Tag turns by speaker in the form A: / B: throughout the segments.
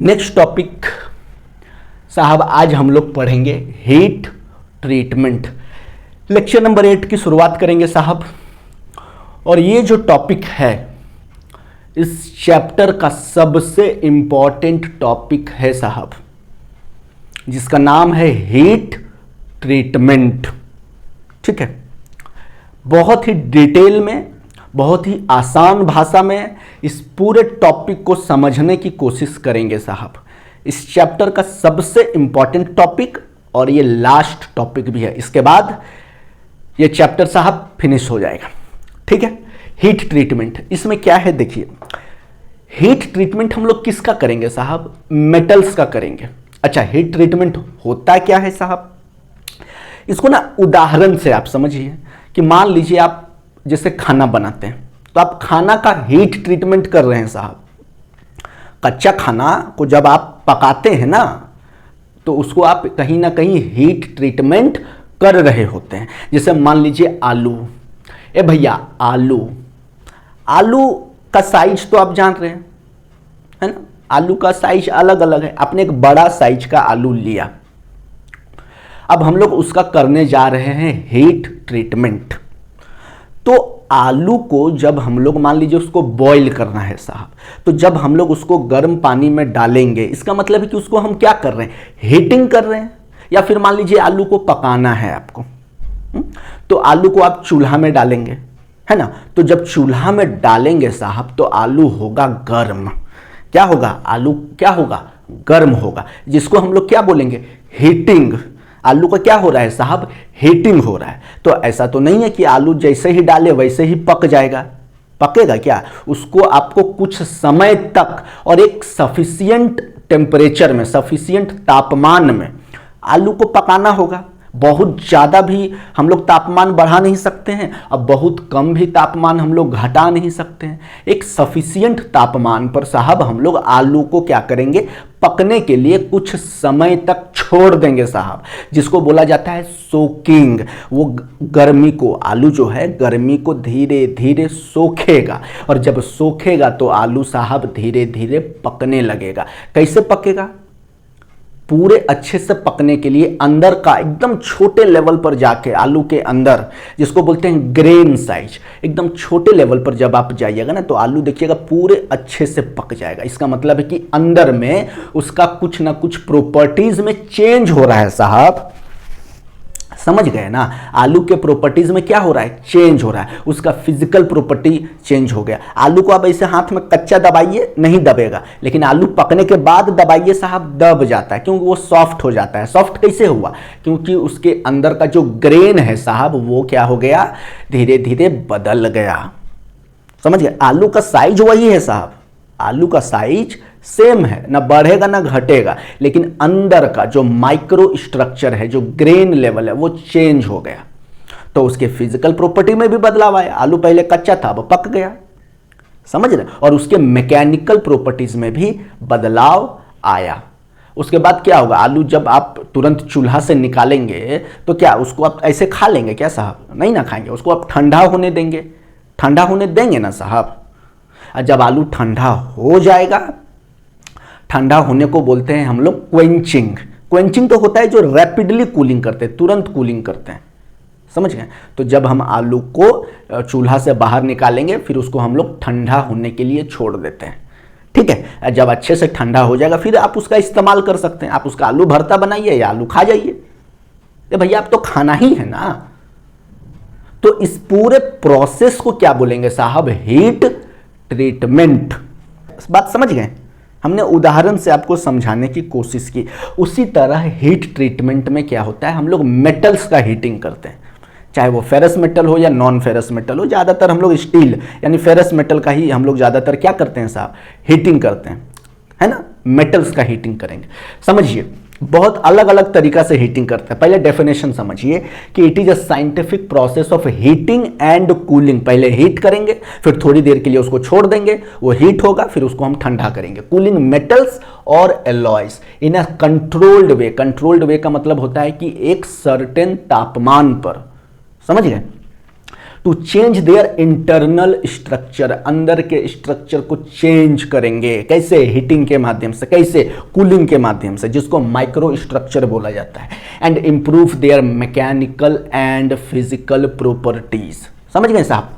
A: Next topic साहब आज हम लोग पढ़ेंगे हीट ट्रीटमेंट। लेक्चर नंबर 8 की शुरुआत करेंगे साहब। और ये जो टॉपिक है इस चैप्टर का सबसे इंपॉर्टेंट टॉपिक है साहब, जिसका नाम है हीट ट्रीटमेंट। ठीक है, बहुत ही डिटेल में, बहुत ही आसान भाषा में इस पूरे टॉपिक को समझने की कोशिश करेंगे साहब। इस चैप्टर का सबसे इंपॉर्टेंट टॉपिक और ये लास्ट टॉपिक भी है। इसके बाद ये चैप्टर साहब फिनिश हो जाएगा। ठीक है, हीट ट्रीटमेंट इसमें क्या है देखिए। हीट ट्रीटमेंट हम लोग किसका करेंगे साहब? मेटल्स का करेंगे। अच्छा, हीट ट्रीटमेंट होता क्या है साहब? इसको ना उदाहरण से आप समझिए कि मान लीजिए आप जैसे खाना बनाते हैं तो आप खाना का हीट ट्रीटमेंट कर रहे हैं साहब। कच्चा खाना को जब आप पकाते हैं ना तो उसको आप कहीं ना कहीं हीट ट्रीटमेंट कर रहे होते हैं। जैसे मान लीजिए आलू, भैया आलू का साइज तो आप जान रहे हैं, है ना? आलू का साइज अलग अलग है। आपने एक बड़ा साइज का आलू लिया, अब हम लोग उसका करने जा रहे हैं हीट ट्रीटमेंट। तो आलू को जब हम लोग मान लीजिए उसको बॉईल करना है साहब, तो जब हम लोग उसको गर्म पानी में डालेंगे, इसका मतलब है कि उसको हम क्या कर रहे हैं? हीटिंग कर रहे हैं। या फिर मान लीजिए आलू को पकाना है आपको, तो आलू को आप चूल्हा में डालेंगे, है ना? तो जब चूल्हा में डालेंगे साहब तो आलू होगा गर्म। क्या होगा? आलू क्या होगा? गर्म होगा, जिसको हम लोग क्या बोलेंगे? हीटिंग। आलू का क्या हो रहा है साहब? हीटिंग हो रहा है। तो ऐसा तो नहीं है कि आलू जैसे ही डाले वैसे ही पक जाएगा। पकेगा क्या? उसको आपको कुछ समय तक और एक सफिशिएंट टेम्परेचर में, सफिशिएंट तापमान में आलू को पकाना होगा। बहुत ज़्यादा भी हम लोग तापमान बढ़ा नहीं सकते हैं और बहुत कम भी तापमान हम लोग घटा नहीं सकते हैं। एक सफिशिएंट तापमान पर साहब हम लोग आलू को क्या करेंगे? पकने के लिए कुछ समय तक छोड़ देंगे साहब, जिसको बोला जाता है सोकिंग। वो गर्मी को, आलू जो है गर्मी को धीरे धीरे सोखेगा, और जब सोखेगा तो आलू साहब धीरे धीरे पकने लगेगा। कैसे पकेगा? पूरे अच्छे से पकने के लिए अंदर का एकदम छोटे लेवल पर जाके आलू के अंदर, जिसको बोलते हैं ग्रेन साइज, एकदम छोटे लेवल पर जब आप जाइएगा ना तो आलू देखिएगा पूरे अच्छे से पक जाएगा। इसका मतलब है कि अंदर में उसका कुछ ना कुछ प्रॉपर्टीज में चेंज हो रहा है साहब। समझ गए ना? आलू के प्रॉपर्टीज में क्या हो रहा है? चेंज हो रहा है। उसका फिजिकल प्रॉपर्टी चेंज हो गया। आलू को आप ऐसे हाथ में कच्चा दबाइए, नहीं दबेगा, लेकिन आलू पकने के बाद दबाइए साहब, दब जाता है, क्योंकि वो सॉफ्ट हो जाता है। सॉफ्ट कैसे हुआ? क्योंकि उसके अंदर का जो ग्रेन है साहब वो क्या हो गया? धीरे धीरे बदल गया। समझ गए? आलू का साइज वही है साहब, आलू का साइज सेम है, ना बढ़ेगा ना घटेगा, लेकिन अंदर का जो माइक्रो स्ट्रक्चर है, जो ग्रेन लेवल है, वो चेंज हो गया। तो उसके फिजिकल प्रॉपर्टी में भी बदलाव आया। आलू पहले कच्चा था, अब पक गया। समझ रहे? और उसके मैकेनिकल प्रॉपर्टीज में भी बदलाव आया। उसके बाद क्या होगा? आलू जब आप तुरंत चूल्हा से निकालेंगे तो क्या उसको आप ऐसे खा लेंगे क्या साहब? नहीं ना खाएंगे, उसको आप ठंडा होने देंगे। ठंडा होने देंगे ना साहब। और जब आलू ठंडा हो जाएगा, ठंडा होने को बोलते हैं हम लोग क्वेंचिंग। क्वेंचिंग तो होता है जो रैपिडली कूलिंग करते हैं, तुरंत कूलिंग करते हैं। समझ गए? तो जब हम आलू को चूल्हा से बाहर निकालेंगे फिर उसको हम लोग ठंडा होने के लिए छोड़ देते हैं। ठीक है, जब अच्छे से ठंडा हो जाएगा फिर आप उसका इस्तेमाल कर सकते हैं। आप उसका आलू भरता बनाइए या आलू खा जाइए। भैया आप तो खाना ही है ना। तो इस पूरे प्रोसेस को क्या बोलेंगे साहब? Heat treatment. बात समझ गए? हमने उदाहरण से आपको समझाने की कोशिश की। उसी तरह हीट ट्रीटमेंट में क्या होता है? हम लोग मेटल्स का हीटिंग करते हैं, चाहे वो फेरस मेटल हो या नॉन फेरस मेटल हो। ज़्यादातर हम लोग स्टील यानी फेरस मेटल का ही हम लोग ज़्यादातर क्या करते हैं साहब? हीटिंग करते हैं, है ना? मेटल्स का हीटिंग करेंगे। समझिए, बहुत अलग अलग तरीका से हीटिंग करते हैं। पहले डेफिनेशन समझिए कि it is a scientific process of heating and cooling. पहले हीट करेंगे, फिर थोड़ी देर के लिए उसको छोड़ देंगे, वो हीट होगा, फिर उसको हम ठंडा करेंगे। कूलिंग मेटल्स और alloys in a controlled way. Controlled way का मतलब होता है कि एक सर्टेन तापमान पर, समझ गए? To change their internal structure, अंदर के स्ट्रक्चर को चेंज करेंगे। कैसे? हीटिंग के माध्यम से। कैसे? कूलिंग के माध्यम से, जिसको माइक्रो स्ट्रक्चर बोला जाता है। And improve there mechanical and physical properties. समझ गए साहब?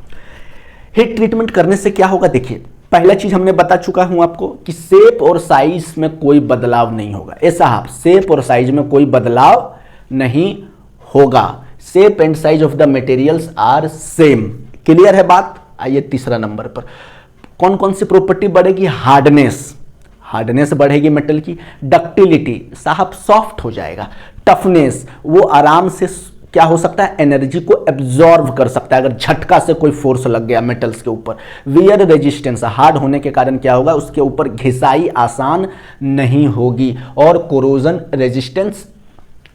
A: हीट ट्रीटमेंट करने से क्या होगा? देखिए, पहला चीज हमने बता चुका हूं आपको कि शेप और साइज में कोई बदलाव नहीं होगा। ए साहब, शेप और साइज में कोई बदलाव नहीं होगा। Shape and size of the materials are same. Clear है बात? आइए तीसरा नंबर पर, कौन कौन सी प्रॉपर्टी बढ़ेगी? हार्डनेस, हार्डनेस बढ़ेगी मेटल की। डक्टिलिटी, साहब सॉफ्ट हो जाएगा। टफनेस, वो आराम से क्या हो सकता है? एनर्जी को एब्जॉर्व कर सकता है अगर झटका से कोई फोर्स लग गया मेटल्स के ऊपर। वियर रेजिस्टेंस, हार्ड होने के कारण क्या होगा? उसके ऊपर घिसाई आसान नहीं होगी। और कोरोजन रेजिस्टेंस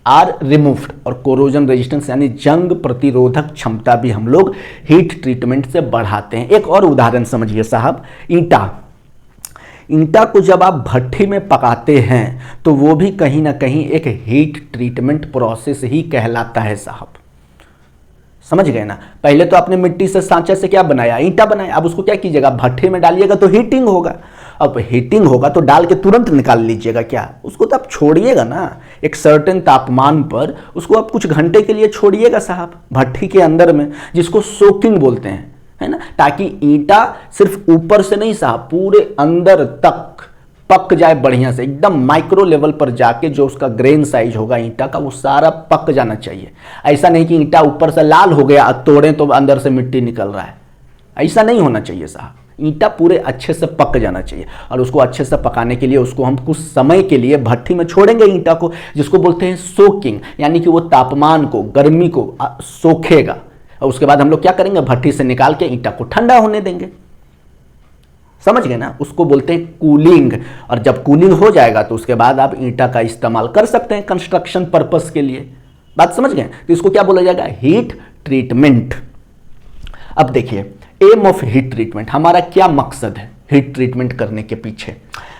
A: आर रिमूव्ड, और कोरोजन रेजिस्टेंस यानी जंग प्रतिरोधक क्षमता भी हम लोग हीट ट्रीटमेंट से बढ़ाते हैं। एक और उदाहरण समझिए साहब, ईंटा। ईंटा को जब आप भट्ठी में पकाते हैं तो वो भी कहीं ना कहीं एक हीट ट्रीटमेंट प्रोसेस ही कहलाता है साहब। समझ गए ना? पहले तो आपने मिट्टी से, सांचे से क्या बनाया? ईंटा बनाया। अब उसको क्या कीजिएगा? भट्ठी में डालिएगा तो हीटिंग होगा। अब हीटिंग होगा तो डाल के तुरंत निकाल लीजिएगा क्या? उसको तो आप छोड़िएगा ना, एक सर्टेन तापमान पर उसको आप कुछ घंटे के लिए छोड़िएगा साहब भट्ठी के अंदर में, जिसको सोकिंग बोलते हैं, है ना, ताकि ईंटा सिर्फ ऊपर से नहीं साहब, पूरे अंदर तक पक जाए बढ़िया से, एकदम माइक्रो लेवल पर जाके जो उसका ग्रेन साइज होगा ईंटा का वो सारा पक जाना चाहिए। ऐसा नहीं कि ईंटा ऊपर से लाल हो गया, तोड़ें तो अंदर से मिट्टी निकल रहा है, ऐसा नहीं होना चाहिए साहब। ईंटा पूरे अच्छे से पक जाना चाहिए, और उसको अच्छे से पकाने के लिए उसको हम कुछ समय के लिए भट्ठी में छोड़ेंगे ईंटा को, जिसको बोलते हैं सोकिंग, यानी कि वो तापमान को, गर्मी को सोखेगा। और उसके बाद हम लोग क्या करेंगे? भट्ठी से निकाल के ईंटा को ठंडा होने देंगे। समझ गए ना? उसको बोलते हैं कूलिंग। और जब कूलिंग हो जाएगा तो उसके बाद आप ईंटा का इस्तेमाल कर सकते हैं कंस्ट्रक्शन पर्पस के लिए। बात समझ गए? तो इसको क्या बोला जाएगा? Heat treatment. अब देखिए, एम ऑफ हीट ट्रीटमेंट, हमारा क्या मकसद है हीट ट्रीटमेंट करने के पीछे?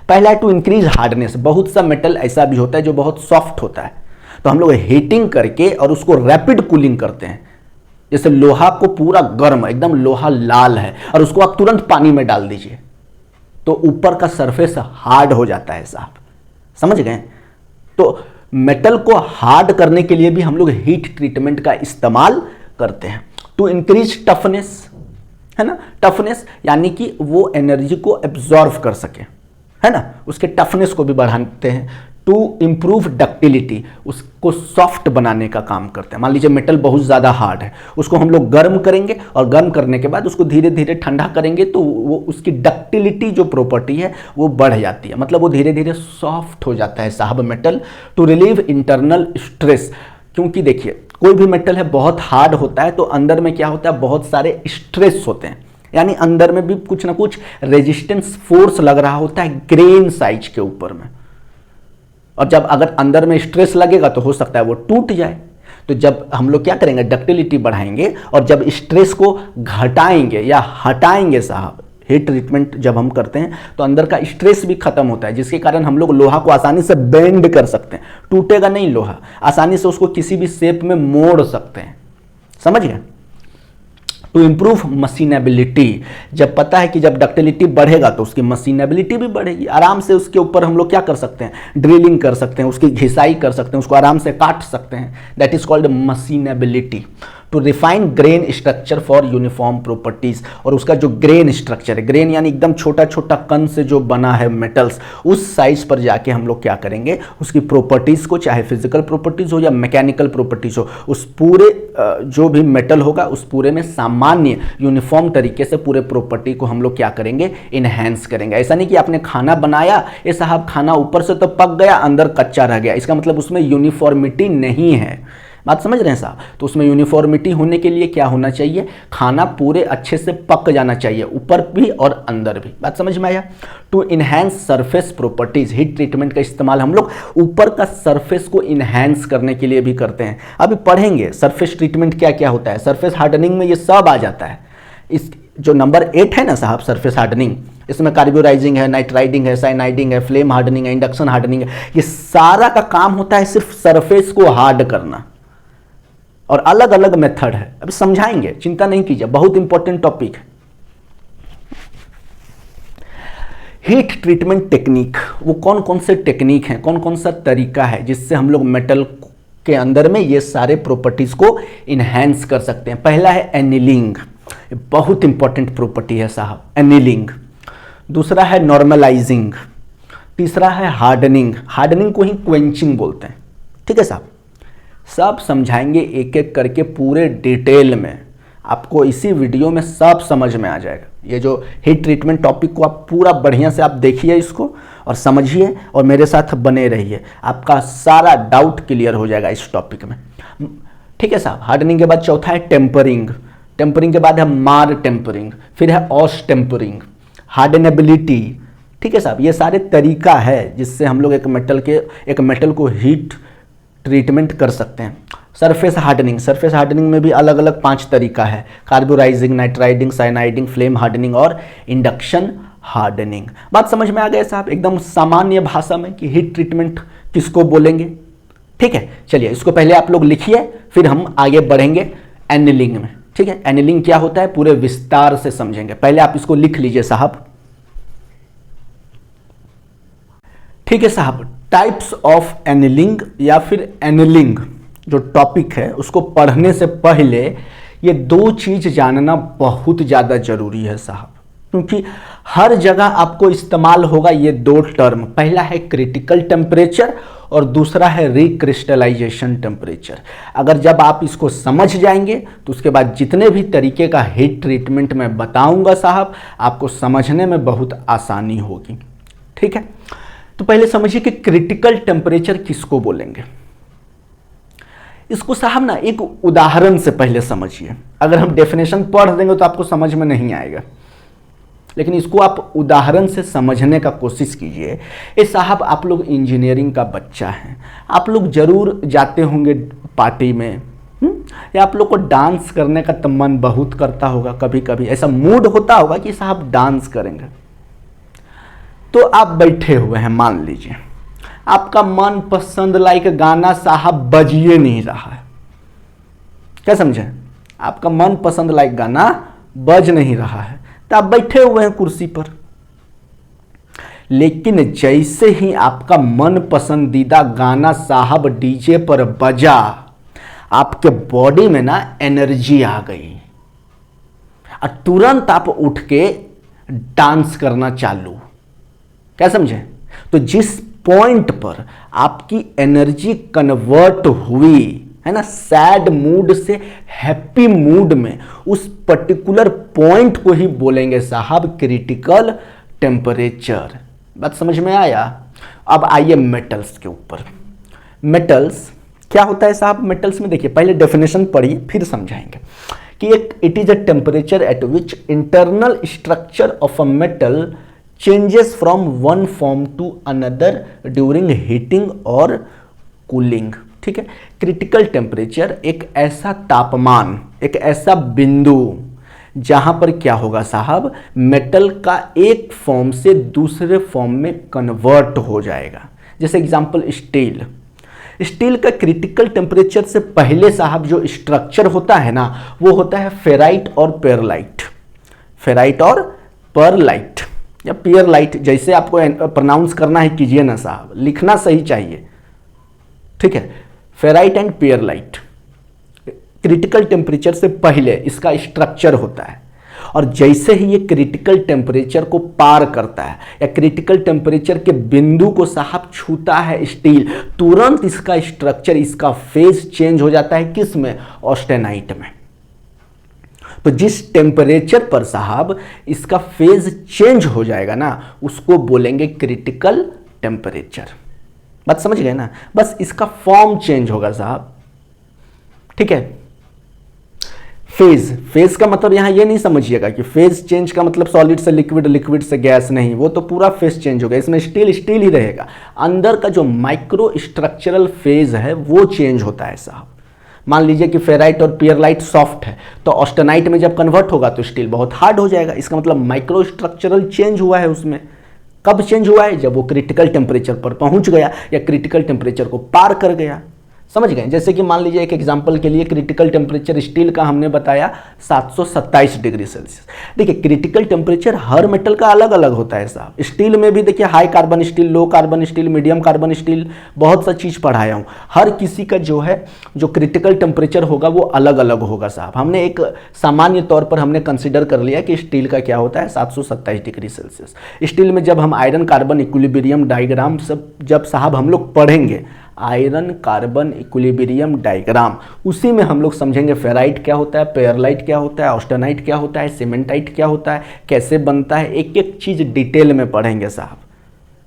A: पहला है टू इंक्रीज हार्डनेस। बहुत सा मेटल ऐसा भी होता है जो बहुत सॉफ्ट होता है, तो हम लोग हीटिंग करके और उसको रैपिड कूलिंग करते हैं। जैसे लोहा को पूरा गर्म, एकदम लोहा लाल है, और उसको आप तुरंत पानी में डाल दीजिए तो ऊपर का सरफेस हार्ड हो जाता है साहब। समझ गए? तो मेटल को हार्ड करने के लिए भी हम लोग हीट ट्रीटमेंट का इस्तेमाल करते हैं। टू इंक्रीज टफनेस, है ना, टफनेस यानी कि वो एनर्जी को एब्जॉर्व कर सके, है ना, उसके टफनेस को भी बढ़ाते हैं। टू इंप्रूव डक्टिलिटी, उसको सॉफ्ट बनाने का काम करते हैं। मान लीजिए मेटल बहुत ज़्यादा हार्ड है, उसको हम लोग गर्म करेंगे और गर्म करने के बाद उसको धीरे धीरे ठंडा करेंगे तो वो उसकी डक्टिलिटी जो प्रॉपर्टी है वो बढ़ जाती है, मतलब वो धीरे धीरे सॉफ्ट हो जाता है साहब metal. To relieve internal stress, क्योंकि देखिए कोई भी मेटल है बहुत हार्ड होता है तो अंदर में क्या होता है? बहुत सारे स्ट्रेस होते हैं, यानी अंदर में भी कुछ ना कुछ रेजिस्टेंस फोर्स लग रहा होता है ग्रेन साइज के ऊपर में, और जब अगर अंदर में स्ट्रेस लगेगा तो हो सकता है वो टूट जाए। तो जब हम लोग क्या करेंगे? डक्टिलिटी बढ़ाएंगे, और जब स्ट्रेस को घटाएंगे या हटाएंगे साहब, हीट ट्रीटमेंट जब हम करते हैं तो अंदर का स्ट्रेस भी खत्म होता है, जिसके कारण हम लोग लोहा को आसानी से बेंड कर सकते हैं। टूटेगा नहीं लोहा, आसानी से उसको किसी भी शेप में मोड़ सकते हैं। समझ गए? टू इंप्रूव मशीनेबिलिटी, जब पता है कि जब डक्टिलिटी बढ़ेगा तो उसकी मशीनेबिलिटी भी बढ़ेगी, आराम से उसके ऊपर हम लोग क्या कर सकते हैं? ड्रिलिंग कर सकते हैं, उसकी घिसाई कर सकते हैं, उसको आराम से काट सकते हैं। That is called machinability. To refine grain structure for uniform properties, और उसका जो ग्रेन स्ट्रक्चर है, ग्रेन यानी एकदम छोटा छोटा कण से जो बना है मेटल्स, उस साइज पर जाके हम लोग क्या करेंगे? उसकी प्रॉपर्टीज को, चाहे फिजिकल प्रॉपर्टीज हो या मैकेनिकल प्रॉपर्टीज हो, उस पूरे जो भी मेटल होगा उस पूरे में सामान्य यूनिफॉर्म तरीके से पूरे प्रॉपर्टी को हम लोग क्या करेंगे? इनहेंस करेंगे। ऐसा नहीं कि आपने खाना बनाया, ये साहब खाना ऊपर से तो पक गया अंदर कच्चा रह गया, इसका मतलब उसमें यूनिफॉर्मिटी नहीं है। बात समझ रहे हैं साहब? तो उसमें यूनिफॉर्मिटी होने के लिए क्या होना चाहिए? खाना पूरे अच्छे से पक जाना चाहिए, ऊपर भी और अंदर भी। बात समझ में आया? To enhance surface properties, heat treatment का इस्तेमाल हम लोग ऊपर का सरफेस को इनहेंस करने के लिए भी करते हैं। अभी पढ़ेंगे सरफेस ट्रीटमेंट क्या क्या होता है, सरफेस हार्डनिंग में ये सब आ जाता है। इस जो नंबर 8 है ना साहब, सरफेस हार्डनिंग, इसमें कार्बोराइजिंग है, नाइट्राइडिंग है, साइनाइडिंग है, फ्लेम हार्डनिंग है, इंडक्शन हार्डनिंग है, ये सारा का काम होता है सिर्फ सरफेस को हार्ड करना। और अलग अलग मेथड है, अभी समझाएंगे, चिंता नहीं कीजिए, बहुत इंपॉर्टेंट टॉपिक है। हीट ट्रीटमेंट टेक्निक, वो कौन कौन से टेक्निक हैं, कौन कौन सा तरीका है जिससे हम लोग मेटल के अंदर में ये सारे प्रॉपर्टीज को इन्हेंस कर सकते हैं। पहला है एनिलिंग, बहुत इंपॉर्टेंट प्रॉपर्टी है साहब, एनिलिंग। दूसरा है नॉर्मलाइजिंग, तीसरा है हार्डनिंग, हार्डनिंग को ही क्वेंचिंग बोलते हैं। ठीक है साहब, सब समझाएंगे एक एक करके पूरे डिटेल में, आपको इसी वीडियो में सब समझ में आ जाएगा। ये जो हीट ट्रीटमेंट टॉपिक को आप पूरा बढ़िया से आप देखिए इसको और समझिए और मेरे साथ बने रहिए, आपका सारा डाउट क्लियर हो जाएगा इस टॉपिक में। ठीक है साहब, हार्डनिंग के बाद चौथा है टेम्परिंग, टेम्परिंग के बाद है मार टेम्परिंग, फिर है ऑस टेम्परिंग, हार्डनेबिलिटी। ठीक है साहब, ये सारे तरीका है जिससे हम लोग एक मेटल को हीट ट्रीटमेंट कर सकते हैं। सरफेस हार्डनिंग, सरफेस हार्डनिंग में भी अलग अलग 5 तरीका है, carburizing, nitriding, cyaniding, flame hardening और इंडक्शन हार्डनिंग। बात समझ में आ गया साहब, एकदम सामान्य भाषा में कि हीट ट्रीटमेंट किसको बोलेंगे। ठीक है, चलिए इसको पहले आप लोग लिखिए, फिर हम आगे बढ़ेंगे एनिलिंग में। ठीक है, एनिलिंग क्या होता है पूरे विस्तार से समझेंगे, पहले आप इसको लिख लीजिए साहब। ठीक है साहब, टाइप्स ऑफ एनिलिंग या फिर एनिलिंग जो टॉपिक है उसको पढ़ने से पहले ये 2 चीज जानना बहुत ज़्यादा जरूरी है साहब, क्योंकि हर जगह आपको इस्तेमाल होगा ये 2 टर्म। पहला है क्रिटिकल टेम्परेचर और दूसरा है रिक्रिस्टलाइजेशन टेम्परेचर। अगर जब आप इसको समझ जाएंगे तो उसके बाद जितने भी तरीके का हीट ट्रीटमेंट मैं बताऊंगा साहब, आपको समझने में बहुत आसानी होगी। ठीक है, तो पहले समझिए कि क्रिटिकल टेम्परेचर किसको बोलेंगे। इसको साहब ना एक उदाहरण से पहले समझिए, अगर हम डेफिनेशन पढ़ देंगे तो आपको समझ में नहीं आएगा, लेकिन इसको आप उदाहरण से समझने का कोशिश कीजिए। ये साहब आप लोग इंजीनियरिंग का बच्चा हैं, आप लोग जरूर जाते होंगे पार्टी में, या आप लोग को डांस करने का तो मन बहुत करता होगा, कभी कभी ऐसा मूड होता होगा कि साहब डांस करेंगे। तो आप बैठे हुए हैं, मान लीजिए आपका मन पसंद लाइक गाना साहब बजिए नहीं रहा है, क्या समझे, आपका मन पसंद लाइक गाना बज नहीं रहा है, तो आप बैठे हुए हैं कुर्सी पर। लेकिन जैसे ही आपका मन पसंदीदा गाना साहब डीजे पर बजा, आपके बॉडी में ना एनर्जी आ गई और तुरंत आप उठ के डांस करना चालू, क्या समझे। तो जिस पॉइंट पर आपकी एनर्जी कन्वर्ट हुई है ना सैड मूड से हैप्पी मूड में, उस पर्टिकुलर पॉइंट को ही बोलेंगे साहब क्रिटिकल टेम्परेचर। बात समझ में आया। अब आइए मेटल्स के ऊपर। मेटल्स क्या होता है साहब, मेटल्स में देखिए पहले डेफिनेशन पढ़िए फिर समझाएंगे कि it is a temperature at which internal structure of a metal changes from one form to another during heating और कूलिंग। ठीक है, क्रिटिकल टेम्परेचर एक ऐसा तापमान, एक ऐसा बिंदु जहां पर क्या होगा साहब, मेटल का एक फॉर्म से दूसरे फॉर्म में कन्वर्ट हो जाएगा। जैसे एग्जांपल स्टील, स्टील का क्रिटिकल टेम्परेचर से पहले साहब जो स्ट्रक्चर होता है ना, वो होता है फेराइट और पेरलाइट, फेराइट और परलाइट या पियरलाइट, जैसे आपको प्रोनाउंस करना है कीजिए ना साहब, लिखना सही चाहिए। ठीक है, फेराइट एंड पियरलाइट क्रिटिकल टेम्परेचर से पहले इसका स्ट्रक्चर होता है, और जैसे ही ये क्रिटिकल टेम्परेचर को पार करता है या क्रिटिकल टेम्परेचर के बिंदु को साहब छूता है स्टील, तुरंत इसका स्ट्रक्चर, इसका फेज चेंज हो जाता है किस में, ऑस्टेनाइट में। तो जिस टेम्परेचर पर साहब इसका फेज चेंज हो जाएगा ना, उसको बोलेंगे क्रिटिकल टेम्परेचर। बात समझ गए ना, बस इसका फॉर्म चेंज होगा साहब। ठीक है, फेज का मतलब यहां ये नहीं समझिएगा कि फेज चेंज का मतलब सॉलिड से लिक्विड, लिक्विड से गैस, नहीं, वो तो पूरा फेज चेंज होगा, इसमें स्टील स्टील ही रहेगा, अंदर का जो माइक्रो स्ट्रक्चरल फेज है वो चेंज होता है साहब। मान लीजिए कि फेराइट और पियरलाइट सॉफ्ट है, तो ऑस्टेनाइट में जब कन्वर्ट होगा तो स्टील बहुत हार्ड हो जाएगा, इसका मतलब माइक्रो स्ट्रक्चरल चेंज हुआ है उसमें। कब चेंज हुआ है, जब वो क्रिटिकल टेम्परेचर पर पहुंच गया या क्रिटिकल टेम्परेचर को पार कर गया। समझ गए। जैसे कि मान लीजिए एक एग्जांपल के लिए क्रिटिकल टेम्परेचर स्टील का हमने बताया 727 डिग्री सेल्सियस। देखिए क्रिटिकल टेम्परेचर हर मेटल का अलग अलग होता है साहब। स्टील में भी देखिए high carbon steel, low carbon steel, medium carbon steel, बहुत सा चीज़ पढ़ाया हूँ। हर किसी का जो है जो क्रिटिकल टेम्परेचर होगा वो अलग अलग होगा साहब। हमने एक सामान्य तौर पर हमने कंसिडर कर लिया कि स्टील का क्या होता है 727 डिग्री सेल्सियस। स्टील में जब हम आयरन कार्बन इक्विलिब्रियम डायग्राम सब जब साहब हम लोग पढ़ेंगे, आयरन कार्बन इक्विलिब्रियम डायग्राम, उसी में हम लोग समझेंगे फेराइट क्या होता है, पेयरलाइट क्या होता है, ऑस्टेनाइट क्या होता है, सीमेंटाइट क्या होता है, कैसे बनता है, एक एक चीज़ डिटेल में पढ़ेंगे साहब।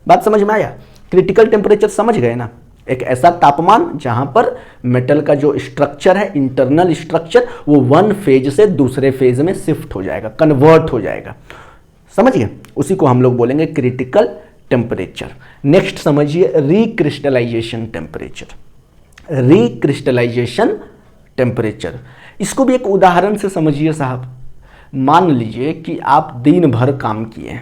A: बात समझ में आया? क्रिटिकल टेम्परेचर समझ गए ना? एक ऐसा तापमान जहां पर मेटल का जो स्ट्रक्चर है, इंटरनल स्ट्रक्चर, वो वन फेज से दूसरे फेज में शिफ्ट हो जाएगा, कन्वर्ट हो जाएगा। समझ गए? उसी को हम लोग बोलेंगे क्रिटिकल टेम्परेचर। नेक्स्ट समझिए रिक्रिस्टलाइजेशन टेम्परेचर। रिक्रिस्टलाइजेशन टेम्परेचर, इसको भी एक उदाहरण से समझिए साहब। मान लीजिए कि आप दिन भर काम किए,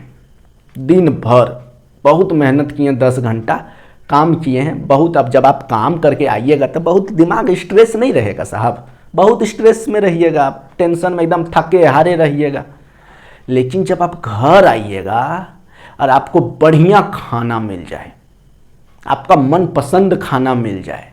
A: दिन भर बहुत मेहनत किए, 10 घंटा काम किए हैं बहुत। अब जब आप काम करके आइएगा तो बहुत दिमाग स्ट्रेस नहीं रहेगा साहब, बहुत स्ट्रेस में रहिएगा आप, टेंशन में एकदम थके हारे रहिएगा। लेकिन जब आप घर आइएगा और आपको बढ़िया खाना मिल जाए, आपका मनपसंद खाना मिल जाए,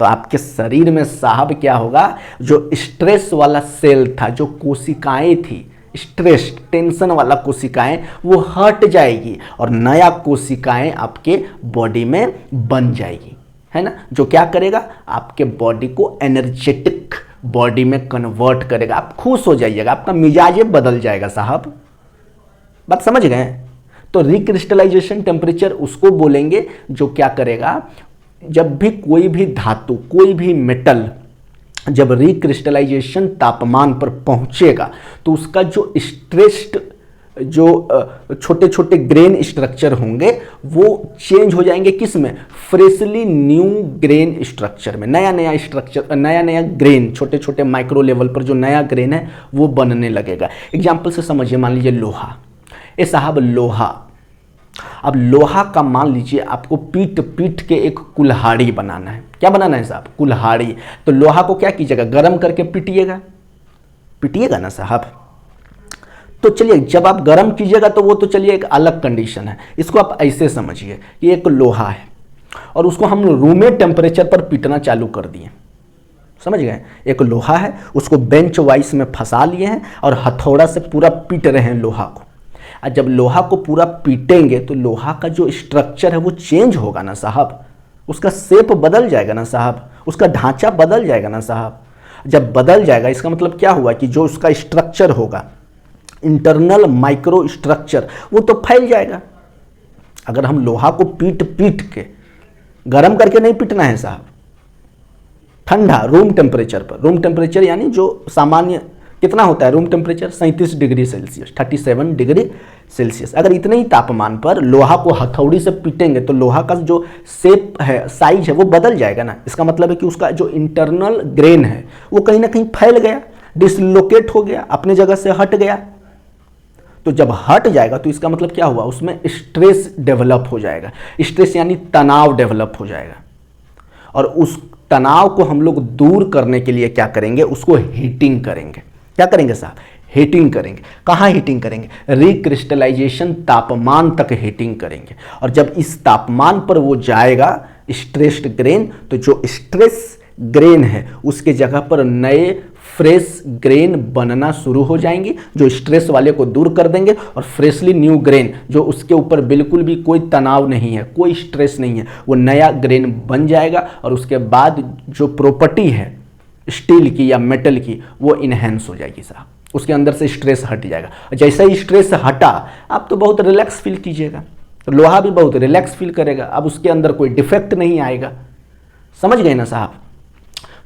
A: तो आपके शरीर में साहब क्या होगा, जो स्ट्रेस वाला सेल था, जो कोशिकाएं थी, स्ट्रेस टेंशन वाला कोशिकाएं, वो हट जाएगी और नया कोशिकाएं आपके बॉडी में बन जाएगी, है ना, जो क्या करेगा, आपके बॉडी को एनर्जेटिक बॉडी में कन्वर्ट करेगा। आप खुश हो जाइएगा, आपका मिजाज बदल जाएगा साहब। बात समझ गए? तो रिक्रिस्टलाइजेशन टेम्परेचर उसको बोलेंगे जो क्या करेगा, जब भी कोई भी धातु, कोई भी मेटल जब रिक्रिस्टलाइजेशन तापमान पर पहुंचेगा तो उसका जो स्ट्रेस्ड, जो छोटे छोटे ग्रेन स्ट्रक्चर होंगे वो चेंज हो जाएंगे। किस में? फ्रेशली न्यू ग्रेन स्ट्रक्चर में। नया नया स्ट्रक्चर, नया नया ग्रेन, छोटे छोटे माइक्रो लेवल पर जो नया ग्रेन है वो बनने लगेगा। एग्जाम्पल से समझिए, मान लीजिए लोहा, ये साहब लोहा, अब लोहा का मान लीजिए आपको पीट पीट के एक कुल्हाड़ी बनाना है। क्या बनाना है साहब? कुल्हाड़ी। तो लोहा को क्या कीजिएगा, गर्म करके पीटिएगा, पीटिएगा ना साहब। तो चलिए जब आप गर्म कीजिएगा तो वो तो चलिए एक अलग कंडीशन है। इसको आप ऐसे समझिए कि एक लोहा है और उसको हम रूम टेम्परेचर पर पीटना चालू कर दिए। समझ गए? एक लोहा है, उसको बेंच वाइस में फंसा लिए हैं और हथौड़ा से पूरा पीट रहे हैं लोहा को। और जब लोहा को पूरा पीटेंगे तो लोहा का जो स्ट्रक्चर है वो चेंज होगा ना साहब, उसका शेप बदल जाएगा ना साहब, उसका ढांचा बदल जाएगा ना साहब। जब बदल जाएगा इसका मतलब क्या हुआ कि जो उसका स्ट्रक्चर होगा, इंटरनल माइक्रो स्ट्रक्चर, वो तो फैल जाएगा। अगर हम लोहा को पीट पीट के, गर्म करके नहीं पीटना है साहब, ठंडा रूम टेम्परेचर पर, रूम टेम्परेचर यानी जो सामान्य कितना होता है room temperature, 37 degree Celsius, 37 degree Celsius. अगर इतने ही तापमान पर लोहा को हथौड़ी से पीटेंगे तो लोहा का जो शेप है, साइज है, वो बदल जाएगा ना। इसका मतलब है कि उसका जो इंटरनल ग्रेन है वो कहीं ना कहीं फैल गया, डिसलोकेट हो गया, अपने जगह से हट गया। तो जब हट जाएगा तो इसका मतलब क्या हुआ, उसमें स्ट्रेस डेवलप हो जाएगा। स्ट्रेस यानी तनाव डेवलप हो जाएगा और उस तनाव को हम लोग दूर करने के लिए क्या करेंगे, उसको हीटिंग करेंगे। क्या करेंगे साहब? हीटिंग करेंगे। कहाँ हीटिंग करेंगे? रिक्रिस्टलाइजेशन तापमान तक हीटिंग करेंगे। और जब इस तापमान पर वो जाएगा स्ट्रेस्ड ग्रेन, तो जो स्ट्रेस ग्रेन है उसके जगह पर नए फ्रेश ग्रेन बनना शुरू हो जाएंगी, जो स्ट्रेस वाले को दूर कर देंगे और फ्रेशली न्यू ग्रेन, जो उसके ऊपर बिल्कुल भी कोई तनाव नहीं है, कोई स्ट्रेस नहीं है, वो नया ग्रेन बन जाएगा। और उसके बाद जो प्रॉपर्टी है स्टील की या मेटल की वो इन्हेंस हो जाएगी साहब, उसके अंदर से स्ट्रेस हट जाएगा। जैसे ही स्ट्रेस हटा आप तो बहुत रिलैक्स फील कीजिएगा, तो लोहा भी बहुत रिलैक्स फील करेगा, अब उसके अंदर कोई डिफेक्ट नहीं आएगा। समझ गए ना साहब?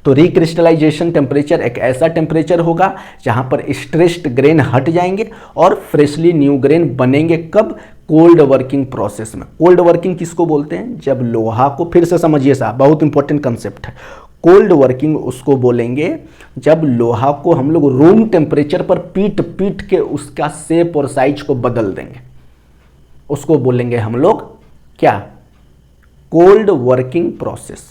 A: तो रिक्रिस्टलाइजेशन टेम्परेचर एक ऐसा टेम्परेचर होगा जहां पर स्ट्रेस्ड ग्रेन हट जाएंगे और फ्रेशली न्यू ग्रेन बनेंगे। कब? कोल्ड वर्किंग प्रोसेस में। कोल्ड वर्किंग किसको बोलते हैं? जब लोहा को, फिर से समझिए साहब, बहुत इंपॉर्टेंट कंसेप्ट है। कोल्ड वर्किंग उसको बोलेंगे जब लोहा को हम लोग रूम टेम्परेचर पर पीट पीट के उसका शेप और साइज को बदल देंगे, उसको बोलेंगे हम लोग क्या? Cold working process.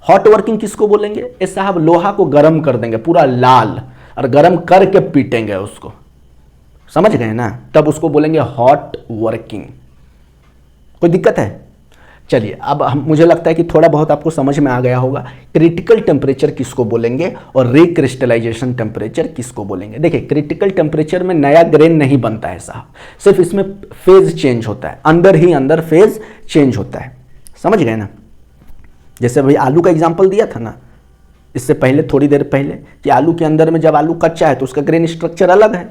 A: Hot working किसको बोलेंगे? ए साहब लोहा को गर्म कर देंगे पूरा लाल, और गर्म करके पीटेंगे उसको, समझ गए ना, तब उसको बोलेंगे हॉट वर्किंग। कोई दिक्कत है? चलिए अब मुझे लगता है कि थोड़ा बहुत आपको समझ में आ गया होगा क्रिटिकल टेम्परेचर किसको बोलेंगे और रिक्रिस्टलाइजेशन टेम्परेचर किसको बोलेंगे। देखिए क्रिटिकल टेम्परेचर में नया ग्रेन नहीं बनता है साहब, सिर्फ इसमें फेज चेंज होता है, अंदर ही अंदर फेज चेंज होता है, समझ गए ना। जैसे भाई आलू का एग्जाम्पल दिया था ना इससे पहले, थोड़ी देर पहले, कि आलू के अंदर में जब आलू कच्चा है तो उसका ग्रेन स्ट्रक्चर अलग है,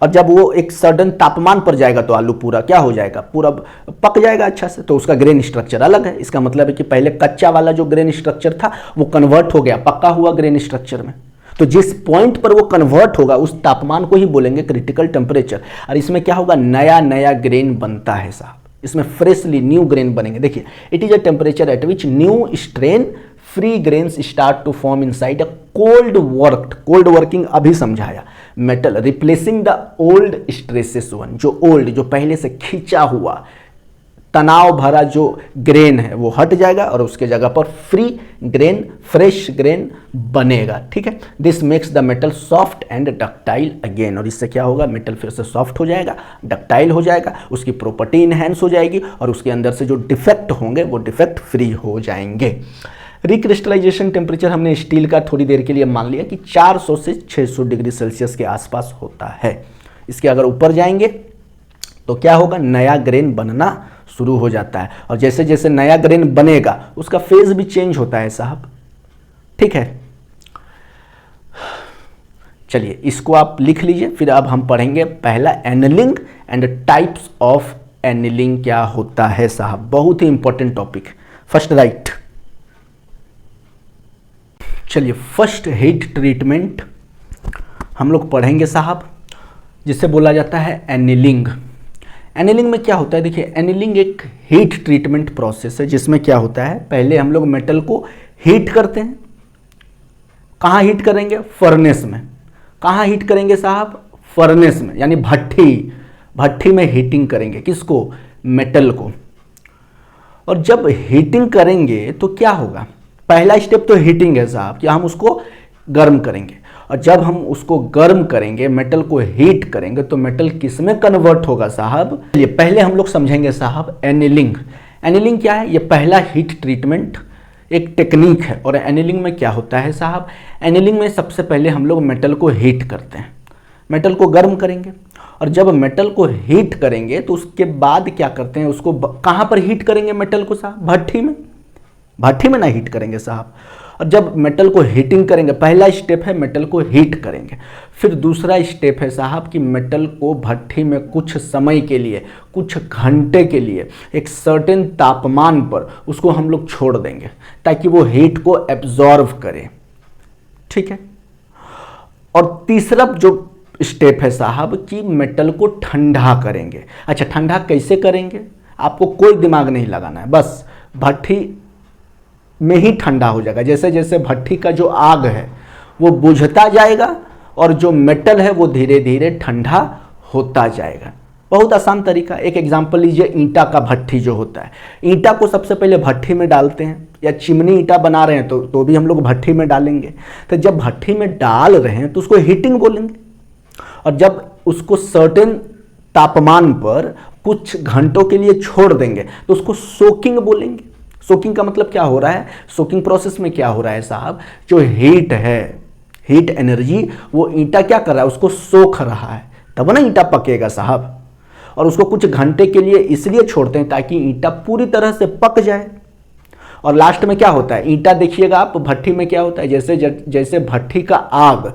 A: और जब वो एक सर्टेन तापमान पर जाएगा तो आलू पूरा क्या हो जाएगा, पूरा पक जाएगा अच्छा से, तो उसका ग्रेन स्ट्रक्चर अलग है। इसका मतलब है कि पहले कच्चा वाला जो ग्रेन स्ट्रक्चर था वो कन्वर्ट हो गया पक्का हुआ ग्रेन स्ट्रक्चर में। तो जिस पॉइंट पर वो कन्वर्ट होगा उस तापमान को ही बोलेंगे क्रिटिकल टेम्परेचर। और इसमें क्या होगा, नया नया ग्रेन बनता है साहब, इसमें फ्रेशली न्यू ग्रेन बनेंगे। देखिए it is a temperature at which new strain free grains start to form inside a cold working अभी समझाया metal, replacing the old stresses one, जो ओल्ड जो पहले से खींचा हुआ तनाव भरा जो ग्रेन है वो हट जाएगा और उसके जगह पर फ्री ग्रेन फ्रेश ग्रेन बनेगा। ठीक है, this makes the metal soft and ductile again, और इससे क्या होगा, मेटल फिर से सॉफ्ट हो जाएगा, डक्टाइल हो जाएगा, उसकी प्रॉपर्टी इनहेंस हो जाएगी और उसके अंदर से जो डिफेक्ट होंगे वो डिफेक्ट फ्री हो जाएंगे। रिक्रिस्टलाइजेशन टेम्परेचर हमने स्टील का थोड़ी देर के लिए मान लिया कि 400 से 600 डिग्री सेल्सियस के आसपास होता है। इसके अगर ऊपर जाएंगे तो क्या होगा, नया ग्रेन बनना शुरू हो जाता है, और जैसे जैसे नया ग्रेन बनेगा उसका फेज भी चेंज होता है साहब। ठीक है, चलिए इसको आप लिख लीजिए। फिर अब हम पढ़ेंगे पहला annealing and types of annealing क्या होता है साहब, बहुत ही इंपॉर्टेंट टॉपिक। फर्स्ट राइट, चलिए फर्स्ट हीट ट्रीटमेंट हम लोग पढ़ेंगे साहब, जिसे बोला जाता है एनीलिंग। एनीलिंग में क्या होता है, देखिए एनीलिंग एक हीट ट्रीटमेंट प्रोसेस है जिसमें क्या होता है, पहले हम लोग मेटल को हीट करते हैं। कहाँ हीट करेंगे, फर्नेस में। कहाँ हीट करेंगे साहब, फर्नेस में, यानी भट्ठी में हीटिंग करेंगे किसको, मेटल को। और जब हीटिंग करेंगे तो क्या होगा, पहला स्टेप तो हीटिंग है साहब, कि हम उसको गर्म करेंगे, और जब हम उसको गर्म करेंगे, मेटल को हीट करेंगे, तो मेटल किस में कन्वर्ट होगा साहब, ये पहले हम लोग समझेंगे साहब एनीलिंग। एनीलिंग क्या है, ये पहला हीट ट्रीटमेंट एक टेक्निक है। और एनीलिंग में क्या होता है साहब, एनीलिंग में सबसे पहले हम लोग मेटल को हीट करते हैं, मेटल को गर्म करेंगे, और जब मेटल को हीट करेंगे तो उसके बाद क्या करते हैं, उसको कहाँ पर हीट करेंगे मेटल को साहब, भट्ठी में ना हीट करेंगे साहब। और जब मेटल को हीटिंग करेंगे, पहला स्टेप है मेटल को हीट करेंगे, फिर दूसरा स्टेप है साहब कि मेटल को भट्ठी में कुछ समय के लिए, कुछ घंटे के लिए एक सर्टेन तापमान पर उसको हम लोग छोड़ देंगे ताकि वो हीट को एब्जॉर्व करे। ठीक है, और तीसरा जो स्टेप है साहब कि मेटल को ठंडा करेंगे। अच्छा, ठंडा कैसे करेंगे, आपको कोई दिमाग नहीं लगाना है, बस भट्ठी में ही ठंडा हो जाएगा। जैसे जैसे भट्ठी का जो आग है वो बुझता जाएगा और जो मेटल है वो धीरे धीरे ठंडा होता जाएगा। बहुत आसान तरीका। एक एग्जांपल लीजिए, ईंटा का भट्ठी जो होता है, ईंटा को सबसे पहले भट्ठी में डालते हैं, या चिमनी ईंटा बना रहे हैं तो भी हम लोग भट्ठी में डालेंगे। तो जब भट्ठी में डाल रहे हैं तो उसको हीटिंग बोलेंगे, और जब उसको सर्टेन तापमान पर कुछ घंटों के लिए छोड़ देंगे तो उसको सोकिंग बोलेंगे। सोकिंग का मतलब क्या हो रहा है, सोकिंग प्रोसेस में क्या हो रहा है साहब, जो हीट है, हीट एनर्जी, वो ईंटा क्या कर रहा है, उसको सोख रहा है, तब ना ईंटा पकेगा साहब। और उसको कुछ घंटे के लिए इसलिए छोड़ते हैं ताकि ईंटा पूरी तरह से पक जाए। और लास्ट में क्या होता है, ईंटा देखिएगा आप, भट्ठी में क्या होता है, जैसे जैसे भट्ठी का आग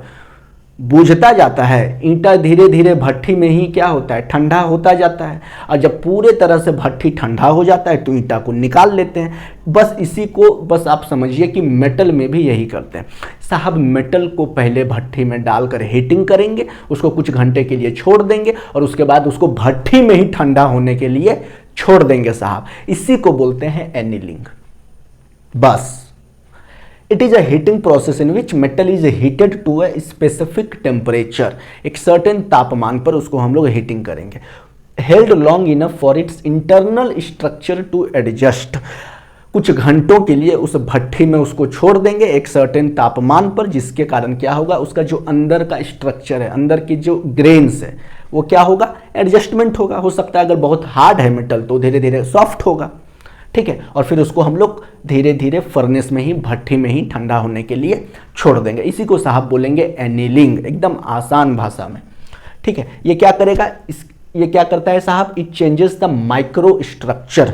A: बुझता जाता है, ईंटा धीरे धीरे भट्ठी में ही क्या होता है, ठंडा होता जाता है। और जब पूरे तरह से भट्ठी ठंडा हो जाता है तो ईंटा को निकाल लेते हैं। बस इसी को बस आप समझिए कि मेटल में भी यही करते हैं साहब। मेटल को पहले भट्ठी में डालकर हीटिंग करेंगे, उसको कुछ घंटे के लिए छोड़ देंगे, और उसके बाद उसको भट्ठी में ही ठंडा होने के लिए छोड़ देंगे साहब। इसी को बोलते हैं एनीलिंग। बस it is a heating process in which metal is heated to a specific temperature. एक सर्टेन तापमान पर उसको हम लोग हीटिंग करेंगे, held long enough for its internal structure to adjust. कुछ घंटों के लिए उस भट्ठी में उसको छोड़ देंगे एक सर्टेन तापमान पर, जिसके कारण क्या होगा, उसका जो अंदर का स्ट्रक्चर है, अंदर की जो ग्रेन्स है, वो क्या होगा, एडजस्टमेंट होगा। हो सकता है अगर बहुत हार्ड है मेटल तो धीरे धीरे सॉफ्ट होगा, ठीक है। और फिर उसको हम लोग धीरे धीरे फर्नेस में ही, भट्ठी में ही ठंडा होने के लिए छोड़ देंगे। इसी को साहब बोलेंगे एनीलिंग, एकदम आसान भाषा में, ठीक है। ये क्या करेगा, ये क्या करता है साहब, it changes the micro structure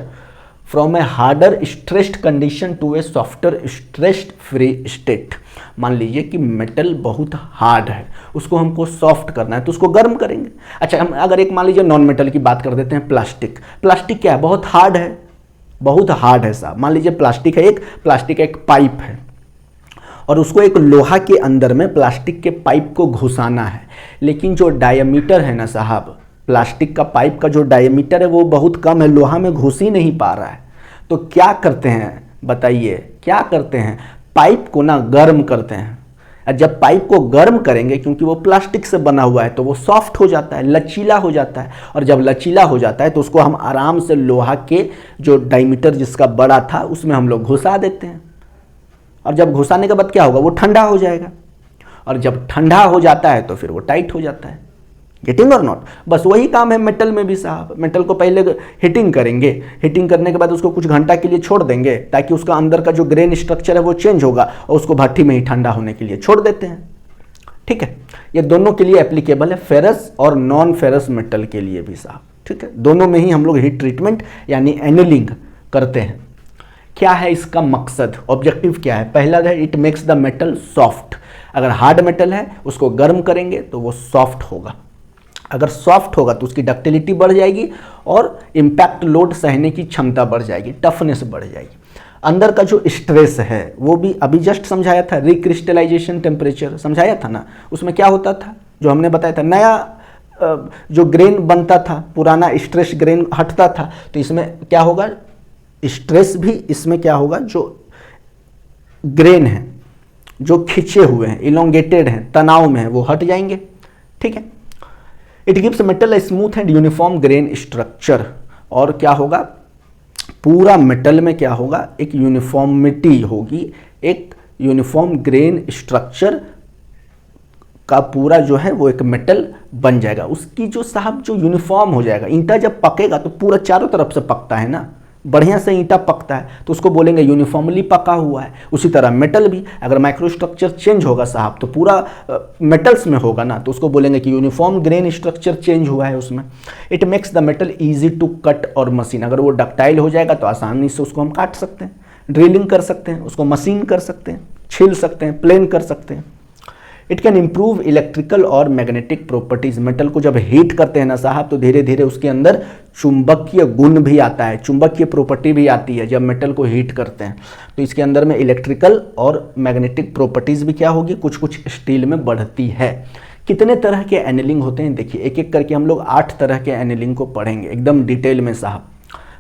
A: from a harder stressed condition to a softer stressed free state. मान लीजिए कि मेटल बहुत हार्ड है, उसको हमको सॉफ्ट करना है तो उसको गर्म करेंगे। अच्छा, हम अगर एक मान लीजिए नॉन मेटल की बात कर देते हैं, प्लास्टिक। प्लास्टिक क्या है, बहुत हार्ड है, बहुत हार्ड है साहब। मान लीजिए प्लास्टिक है, एक पाइप है और उसको एक लोहा के अंदर में प्लास्टिक के पाइप को घुसाना है, लेकिन जो डायमीटर है ना साहब, प्लास्टिक का पाइप का जो डायमीटर है वो बहुत कम है, लोहा में घुस ही नहीं पा रहा है। तो क्या करते हैं बताइए, क्या करते हैं, पाइप को ना गर्म करते हैं। जब पाइप को गर्म करेंगे, क्योंकि वो प्लास्टिक से बना हुआ है, तो वो सॉफ्ट हो जाता है, लचीला हो जाता है। और जब लचीला हो जाता है तो उसको हम आराम से लोहा के जो डायमीटर जिसका बड़ा था उसमें हम लोग घुसा देते हैं। और जब घुसाने के बाद क्या होगा, वो ठंडा हो जाएगा। और जब ठंडा हो जाता है तो फिर वो टाइट हो जाता है। गेटिंग और नॉट, बस वही काम है मेटल में भी साहब। मेटल को पहले हीटिंग करेंगे, हीटिंग करने के बाद उसको कुछ घंटा के लिए छोड़ देंगे ताकि उसका अंदर का जो ग्रेन स्ट्रक्चर है वो चेंज होगा, और उसको भट्ठी में ही ठंडा होने के लिए छोड़ देते हैं, ठीक है। ये दोनों के लिए एप्लीकेबल है, फेरस और नॉन फेरस मेटल के लिए भी साहब, ठीक है। दोनों में ही हम लोग हीट ट्रीटमेंट यानी एनीलिंग करते हैं। क्या है इसका मकसद, ऑब्जेक्टिव क्या है, पहला है it makes the metal soft. अगर हार्ड मेटल है उसको गर्म करेंगे तो वो सॉफ्ट होगा, अगर सॉफ्ट होगा तो उसकी डक्टिलिटी बढ़ जाएगी और इम्पैक्ट लोड सहने की क्षमता बढ़ जाएगी, टफनेस बढ़ जाएगी। अंदर का जो स्ट्रेस है वो भी अभी जस्ट समझाया था, रिक्रिस्टलाइजेशन टेम्परेचर समझाया था ना, उसमें क्या होता था, जो हमने बताया था, नया जो ग्रेन बनता था, पुराना स्ट्रेस ग्रेन हटता था, तो इसमें क्या होगा, स्ट्रेस भी इसमें क्या होगा, जो ग्रेन है जो खिंचे हुए हैं, इलोंगेटेड हैं, तनाव में है, वो हट जाएंगे, ठीक है। It gives metal a smooth and uniform grain structure, और क्या होगा, पूरा मेटल में क्या होगा, एक यूनिफॉर्मिटी होगी, एक यूनिफॉर्म ग्रेन स्ट्रक्चर का पूरा जो है वो एक मेटल बन जाएगा। उसकी जो साहब जो यूनिफॉर्म हो जाएगा, ईंटा जब पकेगा तो पूरा चारों तरफ से पकता है ना, बढ़िया से ईंटा पकता है तो उसको बोलेंगे यूनिफॉर्मली पका हुआ है। उसी तरह मेटल भी अगर माइक्रो स्ट्रक्चर चेंज होगा साहब तो पूरा मेटल्स में होगा ना, तो उसको बोलेंगे कि यूनिफॉर्म ग्रेन स्ट्रक्चर चेंज हुआ है उसमें। It makes the metal easy to cut और मशीन, अगर वो डक्टाइल हो जाएगा तो आसानी से उसको हम काट सकते हैं, ड्रिलिंग कर सकते हैं, उसको मशीन कर सकते हैं, छील सकते हैं, प्लेन कर सकते हैं। इट कैन इम्प्रूव इलेक्ट्रिकल और मैग्नेटिक प्रॉपर्टीज, मेटल को जब हीट करते हैं ना साहब तो धीरे धीरे उसके अंदर चुंबकीय गुण भी आता है, चुंबकीय प्रॉपर्टी भी आती है जब मेटल को हीट करते हैं, तो इसके अंदर में इलेक्ट्रिकल और मैग्नेटिक प्रॉपर्टीज भी क्या होगी, कुछ कुछ स्टील में बढ़ती है। कितने तरह के एनीलिंग होते हैं देखिए, एक एक करके हम लोग 8 तरह के एनीलिंग को पढ़ेंगे एकदम डिटेल में साहब।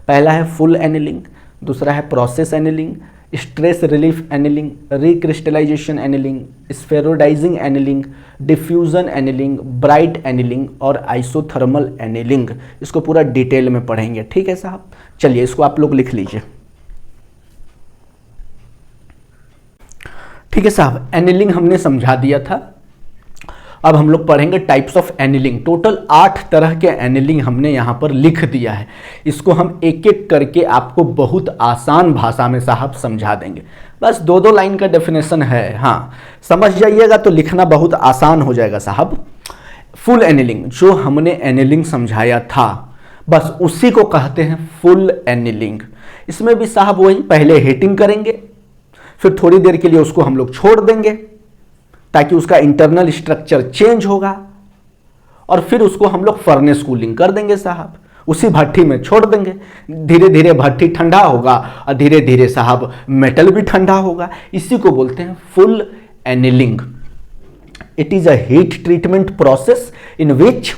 A: पहला है फुल एनीलिंग, दूसरा है process annealing, stress relief annealing, recrystallisation annealing, spheroidising annealing, diffusion annealing, bright annealing और आइसोथर्मल एनीलिंग। इसको पूरा डिटेल में पढ़ेंगे, ठीक है साहब। चलिए इसको आप लोग लिख लीजिए, ठीक है साहब। एनीलिंग हमने समझा दिया था, अब हम लोग पढ़ेंगे टाइप्स ऑफ एनीलिंग। टोटल 8 तरह के एनीलिंग हमने यहाँ पर लिख दिया है, इसको हम एक एक करके आपको बहुत आसान भाषा में साहब समझा देंगे। बस 2-2 लाइन का डेफिनेशन है, हाँ समझ जाइएगा तो लिखना बहुत आसान हो जाएगा साहब। फुल एनीलिंग, जो हमने एनीलिंग समझाया था बस उसी को कहते हैं फुल एनीलिंग। इसमें भी साहब वही, पहले हीटिंग करेंगे, फिर थोड़ी देर के लिए उसको हम लोग छोड़ देंगे ताकि उसका इंटरनल स्ट्रक्चर चेंज होगा, और फिर उसको हम लोग फर्नेस कूलिंग कर देंगे साहब, उसी भट्ठी में छोड़ देंगे। धीरे धीरे भट्ठी ठंडा होगा और धीरे धीरे साहब मेटल भी ठंडा होगा। इसी को बोलते हैं full annealing. It is a heat treatment process in which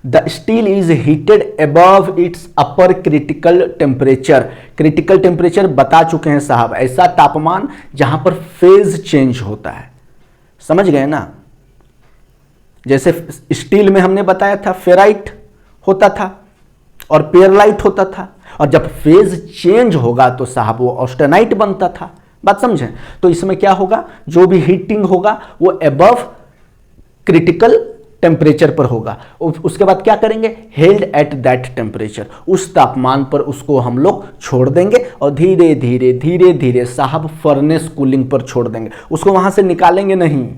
A: the steel is heated above it's upper critical temperature. Critical temperature बता चुके हैं साहब, ऐसा तापमान जहां पर फेज चेंज होता है, समझ गए ना। जैसे स्टील में हमने बताया था फेराइट होता था और पेरलाइट होता था, और जब फेज चेंज होगा तो साहब वो ऑस्टेनाइट बनता था। बात समझें? तो इसमें क्या होगा, जो भी हीटिंग होगा वो अबव क्रिटिकल टेम्परेचर पर होगा। उसके बाद क्या करेंगे, हेल्ड एट दैट टेम्परेचर, उस तापमान पर उसको हम लोग छोड़ देंगे और धीरे धीरे धीरे धीरे साहब फर्नेस कूलिंग पर छोड़ देंगे, उसको वहां से निकालेंगे नहीं।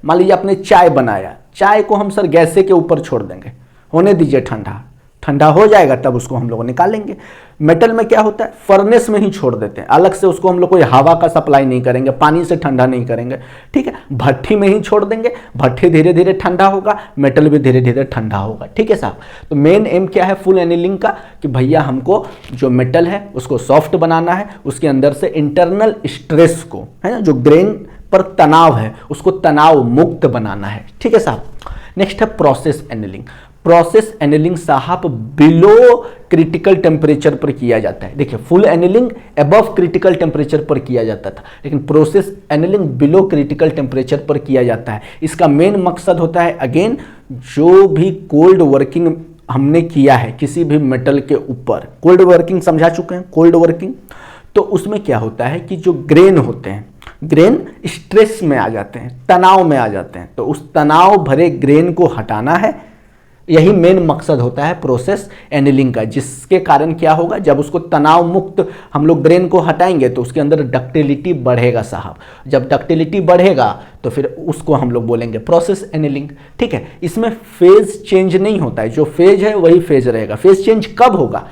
A: मान लीजिए आपने चाय बनाया, चाय को हम सर गैसे के ऊपर छोड़ देंगे, होने दीजिए ठंडा, ठंडा हो जाएगा तब उसको हम लोग निकालेंगे। मेटल में क्या होता है, फर्नेस में ही छोड़ देते हैं, अलग से उसको हम लोग कोई हवा का सप्लाई नहीं करेंगे, पानी से ठंडा नहीं करेंगे, ठीक है, भट्ठी में ही छोड़ देंगे, भट्ठी धीरे धीरे ठंडा होगा, मेटल भी धीरे धीरे ठंडा होगा, ठीक है साहब। तो मेन एम क्या है फुल एनीलिंग का, कि भैया हमको जो मेटल है उसको सॉफ्ट बनाना है, उसके अंदर से इंटरनल स्ट्रेस को, है ना, जो ग्रेन पर तनाव है उसको तनाव मुक्त बनाना है, ठीक है साहब। नेक्स्ट है प्रोसेस एनीलिंग। प्रोसेस एनीलिंग साहब बिलो क्रिटिकल टेम्परेचर पर किया जाता है। देखिए full annealing above critical temperature पर किया जाता था, लेकिन process annealing below critical temperature पर किया जाता है। इसका मेन मकसद होता है अगेन, जो भी कोल्ड वर्किंग हमने किया है किसी भी मेटल के ऊपर, कोल्ड वर्किंग समझा चुके हैं, कोल्ड वर्किंग, तो उसमें क्या होता है कि जो ग्रेन होते हैं, ग्रेन स्ट्रेस में आ जाते हैं, तनाव में आ जाते हैं, तो उस तनाव भरे ग्रेन को हटाना है, यही मेन मकसद होता है प्रोसेस एनीलिंग का। जिसके कारण क्या होगा, जब उसको तनाव मुक्त हम लोग ग्रेन को हटाएंगे तो उसके अंदर डक्टिलिटी बढ़ेगा साहब, जब डक्टिलिटी बढ़ेगा तो फिर उसको हम लोग बोलेंगे प्रोसेस एनीलिंग, ठीक है। इसमें फेज चेंज नहीं होता है, जो फेज है वही फेज रहेगा। फेज चेंज कब होगा,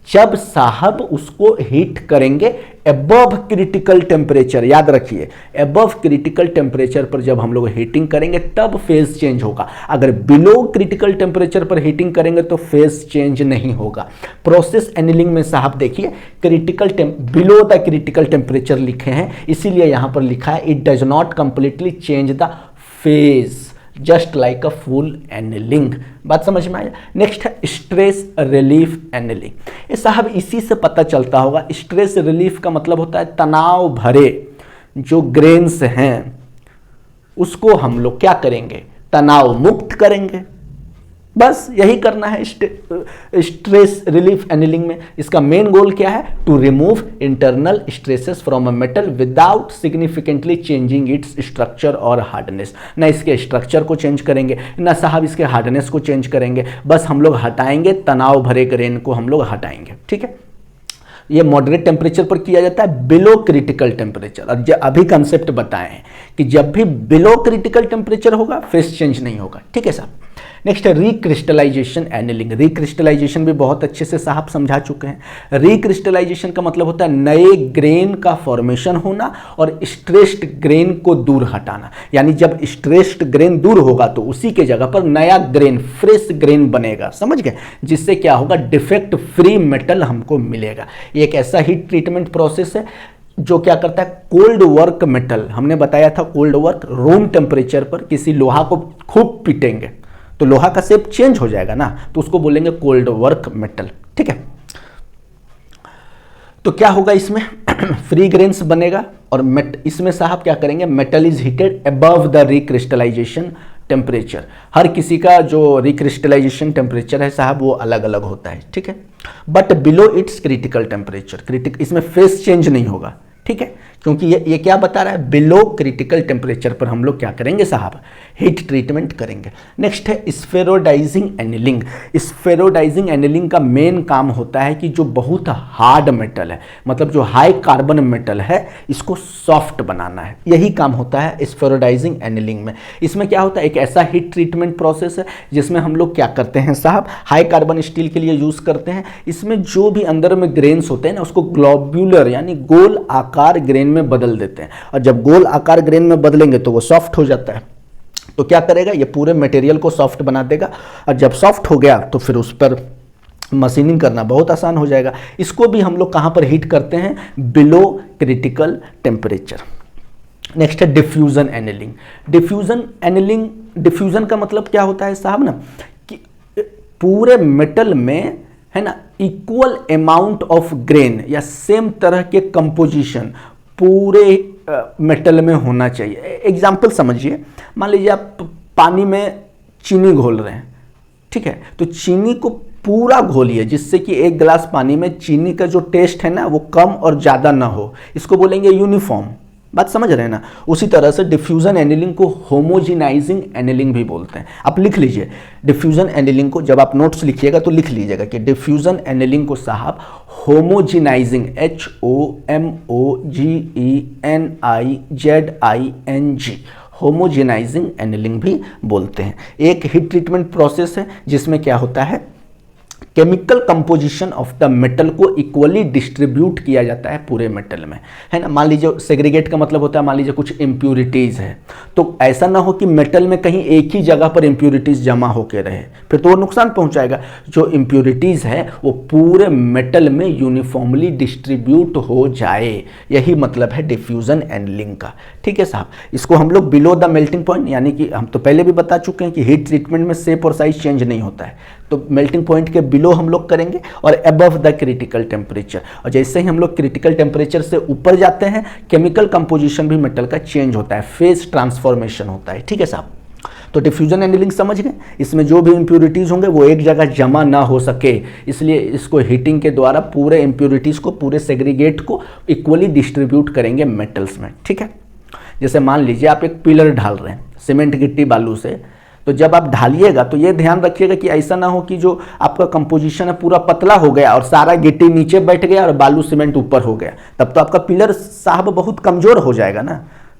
A: जब साहब उसको हीट करेंगे अबव क्रिटिकल टेम्परेचर, याद रखिए अबव क्रिटिकल टेम्परेचर पर जब हम लोग हीटिंग करेंगे तब फेज चेंज होगा। अगर बिलो क्रिटिकल टेम्परेचर पर हीटिंग करेंगे तो फेज चेंज नहीं होगा। प्रोसेस एनीलिंग में साहब देखिए critical below the critical temperature लिखे हैं, इसीलिए यहां पर लिखा है it does not completely change the phase just like a full annealing. बात समझ में आया। नेक्स्ट है स्ट्रेस रिलीफ एनीलिंग। ये साहब इसी से पता चलता होगा, स्ट्रेस रिलीफ का मतलब होता है तनाव भरे जो ग्रेन्स हैं उसको हम लोग क्या करेंगे, तनाव मुक्त करेंगे, बस यही करना है स्ट्रेस रिलीफ एनीलिंग में। इसका मेन गोल क्या है, to remove internal stresses from a metal without significantly changing its structure और हार्डनेस। ना इसके स्ट्रक्चर को चेंज करेंगे, ना साहब इसके हार्डनेस को चेंज करेंगे, बस हम लोग हटाएंगे, तनाव भरे ग्रेन को हम लोग हटाएंगे, ठीक है। ये मॉडरेट टेम्परेचर पर किया जाता है, बिलो क्रिटिकल टेम्परेचर। और अभी कंसेप्ट बताए हैं कि जब भी बिलो क्रिटिकल टेम्परेचर होगा फेज चेंज नहीं होगा, ठीक है साहब। नेक्स्ट है रिक्रिस्टलाइजेशन एनीलिंग। रिक्रिस्टलाइजेशन भी बहुत अच्छे से साहब समझा चुके हैं। रिक्रिस्टलाइजेशन का मतलब होता है नए ग्रेन का फॉर्मेशन होना और स्ट्रेस्ड ग्रेन को दूर हटाना। यानी जब स्ट्रेस्ड ग्रेन दूर होगा तो उसी के जगह पर नया ग्रेन, फ्रेश ग्रेन बनेगा, समझ गए, जिससे क्या होगा, डिफेक्ट फ्री मेटल हमको मिलेगा। ये एक ऐसा हीट ट्रीटमेंट प्रोसेस है जो क्या करता है, कोल्ड वर्क मेटल, हमने बताया था कोल्ड वर्क, रूम टेम्परेचर पर किसी लोहा को खूब पीटेंगे तो लोहा का शेप चेंज हो जाएगा ना, तो उसको बोलेंगे कोल्ड वर्क मेटल, ठीक है। तो क्या होगा इसमें फ्री ग्रेन्स बनेगा और इसमें साहब क्या करेंगे, metal is heated above the recrystallisation temperature. हर किसी का जो रिक्रिस्टलाइजेशन टेम्परेचर है साहब वो अलग अलग होता है, ठीक है। But below it's critical temperature, इसमें फेज चेंज नहीं होगा, ठीक है, क्योंकि ये क्या बता रहा है, बिलो क्रिटिकल टेम्परेचर पर हम लोग क्या करेंगे साहब, हीट ट्रीटमेंट करेंगे। नेक्स्ट है स्फेरोडाइजिंग एनीलिंग। स्फेरोडाइजिंग एनीलिंग का मेन काम होता है कि जो बहुत हार्ड मेटल है, मतलब जो हाई कार्बन मेटल है, इसको सॉफ्ट बनाना है, यही काम होता है स्फेरोडाइजिंग एनीलिंग में। इसमें क्या होता है, एक ऐसा हीट ट्रीटमेंट प्रोसेस है जिसमें हम लोग क्या करते हैं साहब, हाई कार्बन स्टील के लिए यूज करते हैं। इसमें जो भी अंदर में ग्रेन्स होते हैं ना उसको ग्लोब्यूलर यानी गोल आकार ग्रेन में बदल देते हैं, और जब गोल आकार ग्रेन में बदलेंगे तो वो सॉफ्ट हो जाता है। तो क्या करेगा, ये पूरे मटेरियल को सॉफ्ट बना देगा, और जब सॉफ्ट हो गया तो फिर उस पर मशीनिंग करना बहुत आसान हो जाएगा। इसको भी हम लोग कहां पर हीट करते हैं, बिलो क्रिटिकल टेम्परेचर। नेक्स्ट है diffusion annealing. Diffusion annealing, diffusion का मतलब क्या होता है साहब ना, कि पूरे मेटल में है ना इक्वल अमाउंट ऑफ ग्रेन या सेम तरह के कंपोजिशन पूरे मेटल में होना चाहिए। एग्जाम्पल समझिए, मान लीजिए आप पानी में चीनी घोल रहे हैं, ठीक है, तो चीनी को पूरा घोलिए जिससे कि एक गिलास पानी में चीनी का जो टेस्ट है ना वो कम और ज़्यादा ना हो, इसको बोलेंगे यूनिफॉर्म। बात समझ रहे हैं ना। उसी तरह से डिफ्यूजन एनिलिंग को होमोजिनाइजिंग एनिलिंग भी बोलते हैं। आप लिख लीजिए डिफ्यूजन एनिलिंग को, जब आप नोट्स लिखिएगा तो लिख लीजिएगा कि डिफ्यूजन एनिलिंग को साहब होमोजिनाइजिंग, HOMOGENIZING, होमोजिनाइजिंग एनिलिंग भी बोलते हैं। एक हीट ट्रीटमेंट प्रोसेस है जिसमें क्या होता है, chemical composition of the metal को इक्वली डिस्ट्रीब्यूट किया जाता है पूरे मेटल में, है ना। मान लीजिए सेग्रीगेट का मतलब होता है, मान लीजिए कुछ इम्प्यूरिटीज़ है, तो ऐसा ना हो कि मेटल में कहीं एक ही जगह पर इम्प्यूरिटीज़ जमा होकर रहे, फिर तो वो नुकसान पहुंचाएगा। जो इम्प्यूरिटीज़ है वो पूरे मेटल में यूनिफॉर्मली डिस्ट्रीब्यूट हो जाए, यही मतलब है डिफ्यूजन एनिलिंग का। ठीक है साहब। इसको हम लोग बिलो द मेल्टिंग पॉइंट, यानी कि हम तो पहले भी बता चुके हैं कि हीट ट्रीटमेंट में शेप और साइज चेंज नहीं होता है, तो मेल्टिंग पॉइंट के बिलो हम लोग करेंगे, और अबव द क्रिटिकल टेम्परेचर। और जैसे ही हम लोग क्रिटिकल टेम्परेचर से ऊपर जाते हैं, केमिकल कंपोजिशन भी मेटल का चेंज होता है, फेज ट्रांसफॉर्मेशन होता है। ठीक है साहब। तो डिफ्यूजन एनिलिंग समझ गए। इसमें जो भी इम्प्यूरिटीज़ होंगे वो एक जगह जमा ना हो सके, इसलिए इसको हीटिंग के द्वारा पूरे इम्प्यूरिटीज़ को, पूरे सेग्रीगेट को इक्वली डिस्ट्रीब्यूट करेंगे मेटल्स में। ठीक है। जैसे मान लीजिए आप एक पिलर ढाल रहे हैं सीमेंट गिट्टी बालू से, तो जब आप ढालिएगा तो ये ध्यान रखिएगा कि ऐसा ना हो कि जो आपका कंपोजिशन है पूरा पतला हो गया और सारा गिट्टी नीचे बैठ गया और बालू सीमेंट ऊपर हो गया, तब तो आपका पिलर साहब बहुत कमज़ोर हो जाएगा ना।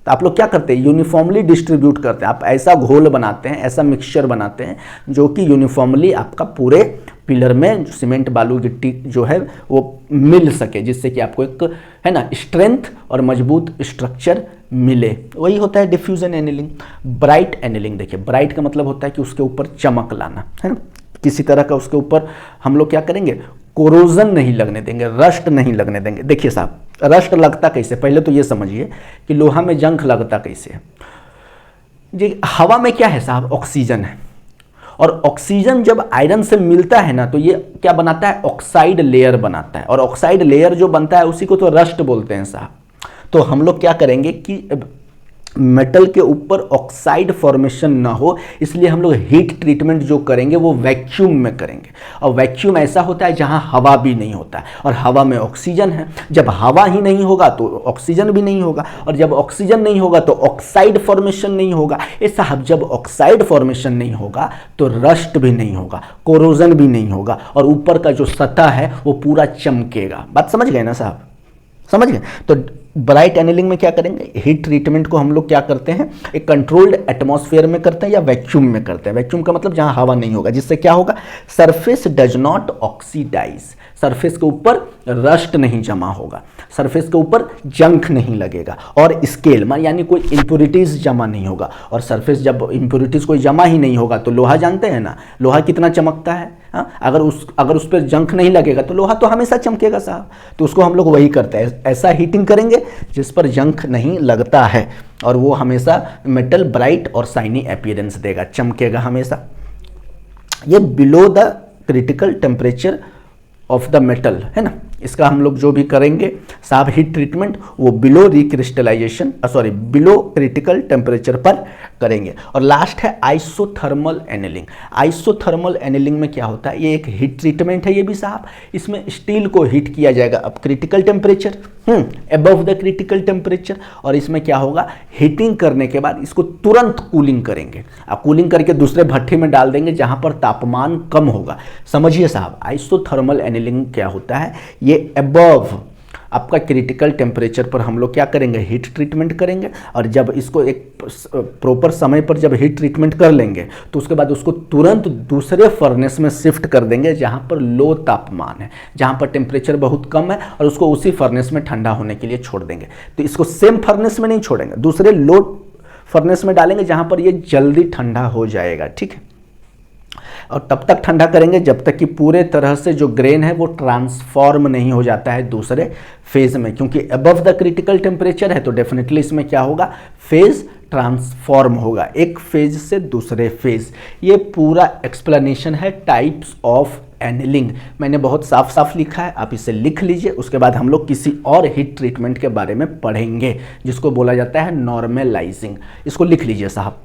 A: तो आप लोग क्या करते हैं, यूनिफॉर्मली डिस्ट्रीब्यूट करते हैं। आप ऐसा घोल बनाते हैं, ऐसा मिक्सचर बनाते हैं जो कि यूनिफॉर्मली आपका पूरे पिलर में सीमेंट बालू गिट्टी जो है वो मिल सके, जिससे कि आपको एक, है ना, स्ट्रेंथ और मजबूत स्ट्रक्चर मिले। वही होता है डिफ्यूजन एनिलिंग। ब्राइट एनिलिंग, देखिए ब्राइट का मतलब होता है कि उसके ऊपर चमक लाना, है ना, किसी तरह का उसके ऊपर हम लोग क्या करेंगे, कोरोजन नहीं लगने देंगे, रस्ट नहीं लगने देंगे। देखिए साहब, रस्ट लगता कैसे, पहले तो ये समझिए कि लोहा में जंग लगता कैसे है। जी, हवा में क्या है साहब, ऑक्सीजन है, और ऑक्सीजन जब आयरन से मिलता है ना तो ये क्या बनाता है, ऑक्साइड लेयर बनाता है, और ऑक्साइड लेयर जो बनता है उसी को तो रस्ट बोलते हैं साहब। तो हम लोग क्या करेंगे कि मेटल के ऊपर ऑक्साइड फॉर्मेशन ना हो, इसलिए हम लोग हीट ट्रीटमेंट जो करेंगे वो वैक्यूम में करेंगे। और वैक्यूम ऐसा होता है जहां हवा भी नहीं होता है, और हवा में ऑक्सीजन है। जब हवा ही नहीं होगा तो ऑक्सीजन भी नहीं होगा, और जब ऑक्सीजन नहीं होगा तो ऑक्साइड फॉर्मेशन नहीं होगा। ये साहब, जब ऑक्साइड फॉर्मेशन नहीं होगा तो रस्ट भी नहीं होगा, कोरोजन भी नहीं होगा, और ऊपर का जो सतह है वो पूरा चमकेगा। बात समझ गए ना साहब, समझ गए। तो ब्राइट एनिलिंग में क्या करेंगे, हीट ट्रीटमेंट को हम लोग क्या करते हैं, एक कंट्रोल्ड एटमॉस्फेयर में करते हैं या वैक्यूम में करते हैं। वैक्यूम का मतलब जहां हवा नहीं होगा, जिससे क्या होगा, surface does not oxidize, surface के ऊपर रस्ट नहीं जमा होगा, सरफेस के ऊपर जंक नहीं लगेगा, और स्केल में यानी कोई इंप्योरिटीज जमा नहीं होगा। और सरफेस जब इंप्योरिटीज कोई जमा ही नहीं होगा तो लोहा जानते हैं ना, लोहा कितना चमकता है। हाँ, अगर उस पर जंक नहीं लगेगा तो लोहा तो हमेशा चमकेगा साहब। तो उसको हम लोग वही करते हैं, ऐसा हीटिंग करेंगे जिस पर जंक नहीं लगता है, और वो हमेशा मेटल ब्राइट और शाइनी अपीयरेंस देगा, चमकेगा हमेशा। ये below the critical temperature of the metal है ना, इसका हम लोग जो भी करेंगे साहब हीट ट्रीटमेंट, वो below recrystallisation below critical temperature पर करेंगे। और लास्ट है आइसोथर्मल एनिलिंग। आइसोथर्मल एनिलिंग में क्या होता है, ये एक हीट ट्रीटमेंट है ये भी साहब। इसमें स्टील को हीट किया जाएगा अब critical temperature, above the critical temperature, और इसमें क्या होगा, हीटिंग करने के बाद इसको तुरंत कूलिंग करेंगे। अब कूलिंग करके दूसरे भट्ठे में डाल देंगे जहां पर तापमान कम होगा। समझिए साहब, आइसोथर्मल एनिलिंग क्या होता है, ये अबव आपका क्रिटिकल टेम्परेचर पर हम लोग क्या करेंगे, हीट ट्रीटमेंट करेंगे। और जब इसको एक प्रॉपर समय पर जब हीट ट्रीटमेंट कर लेंगे तो उसके बाद उसको तुरंत दूसरे फर्नेस में शिफ्ट कर देंगे जहां पर लो तापमान है, जहां पर टेम्परेचर बहुत कम है, और उसको उसी फर्नेस में ठंडा होने के लिए छोड़ देंगे। तो इसको सेम फर्नेस में नहीं छोड़ेंगे, दूसरे लो फर्नेस में डालेंगे जहां पर ये जल्दी ठंडा हो जाएगा। ठीक है। और तब तक ठंडा करेंगे जब तक कि पूरे तरह से जो ग्रेन है वो ट्रांसफॉर्म नहीं हो जाता है दूसरे फेज में, क्योंकि अबव द क्रिटिकल टेम्परेचर है तो डेफिनेटली इसमें क्या होगा, फेज ट्रांसफॉर्म होगा एक फेज से दूसरे फेज। ये पूरा एक्सप्लेनेशन है टाइप्स ऑफ एनिलिंग। मैंने बहुत साफ साफ लिखा है, आप इसे लिख लीजिए। उसके बाद हम लोग किसी और हीट ट्रीटमेंट के बारे में पढ़ेंगे जिसको बोला जाता है नॉर्मलाइजिंग। इसको लिख लीजिए साहब।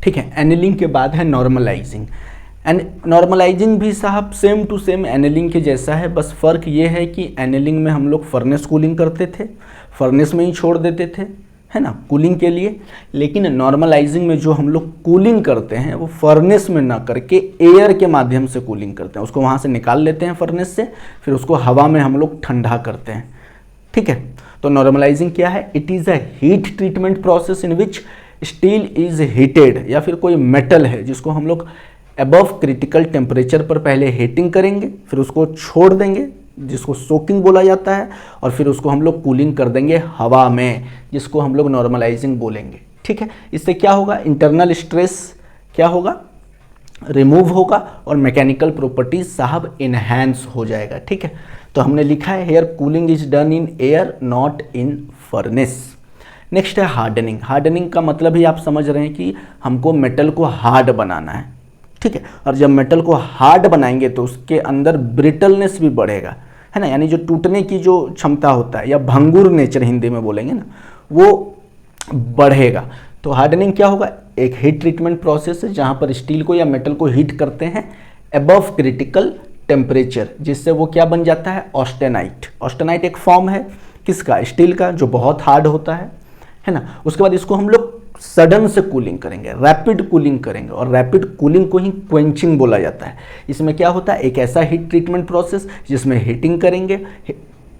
A: ठीक है। एनिलिंग के बाद है नॉर्मलाइजिंग। एंड नॉर्मलाइजिंग भी साहब सेम टू सेम एनिलिंग के जैसा है, बस फ़र्क ये है कि एनिलिंग में हम लोग फर्नेस कूलिंग करते थे, फर्नेस में ही छोड़ देते थे, है ना, कूलिंग के लिए। लेकिन नॉर्मलाइजिंग में जो हम लोग कूलिंग करते हैं वो फर्नेस में ना करके एयर के माध्यम से कूलिंग करते हैं। उसको वहाँ से निकाल लेते हैं फर्नेस से, फिर उसको हवा में हम लोग ठंडा करते हैं, ठीक है। तो नॉर्मलाइजिंग क्या है? It is a heat treatment process in which steel is heated, या फिर कोई मेटल है जिसको हम लोग अबव क्रिटिकल टेम्परेचर पर पहले हीटिंग करेंगे, फिर उसको छोड़ देंगे जिसको सोकिंग बोला जाता है, और फिर उसको हम लोग कूलिंग कर देंगे हवा में, जिसको हम लोग नॉर्मलाइजिंग बोलेंगे, ठीक है। इससे क्या होगा? इंटरनल स्ट्रेस क्या होगा? रिमूव होगा, और मैकेनिकल प्रॉपर्टीज साहब इनहैंस हो जाएगा, ठीक है। तो हमने लिखा है here cooling is done in air not in furnace. Next है हार्डनिंग। हार्डनिंग का मतलब ही आप समझ रहे हैं कि हमको मेटल को हार्ड बनाना है, ठीक है। और जब मेटल को हार्ड बनाएंगे तो उसके अंदर ब्रिटलनेस भी बढ़ेगा, है ना, यानी जो टूटने की जो क्षमता होता है, या भंगुर नेचर हिंदी में बोलेंगे ना, वो बढ़ेगा। तो हार्डनिंग क्या होगा? एक हीट ट्रीटमेंट प्रोसेस है जहाँ पर स्टील को या मेटल को हीट करते हैं अबव क्रिटिकल टेम्परेचर, जिससे वो क्या बन जाता है? ऑस्टेनाइट। ऑस्टेनाइट एक फॉर्म है किसका? स्टील का, जो बहुत हार्ड होता है ना। उसके बाद इसको हम लोग सडन से कूलिंग करेंगे, रैपिड कूलिंग करेंगे, और रैपिड कूलिंग को ही क्वेंचिंग बोला जाता है। इसमें क्या होता है? एक ऐसा हीट ट्रीटमेंट प्रोसेस जिसमें हीटिंग करेंगे,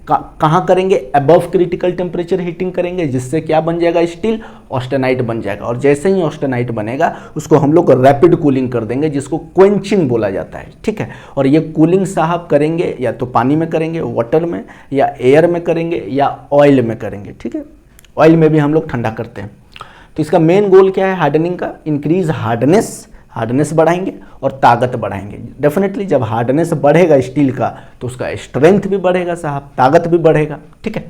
A: कहाँ करेंगे? अबव क्रिटिकल टेम्परेचर हीटिंग करेंगे, जिससे क्या बन जाएगा? स्टील ऑस्टेनाइट बन जाएगा, और जैसे ही ऑस्टेनाइट बनेगा उसको हम लोग रैपिड कूलिंग कर देंगे, जिसको क्वेंचिंग बोला जाता है, ठीक है। और ये कूलिंग साहब करेंगे या तो पानी में करेंगे, वाटर में, या एयर में करेंगे, या ऑयल में करेंगे, ठीक है। ऑयल में भी हम लोग ठंडा करते हैं। तो इसका मेन गोल क्या है हार्डनिंग का? इंक्रीज हार्डनेस, हार्डनेस बढ़ाएंगे और ताकत बढ़ाएंगे। डेफिनेटली जब हार्डनेस बढ़ेगा स्टील का तो उसका स्ट्रेंथ भी बढ़ेगा साहब, ताकत भी बढ़ेगा, ठीक है।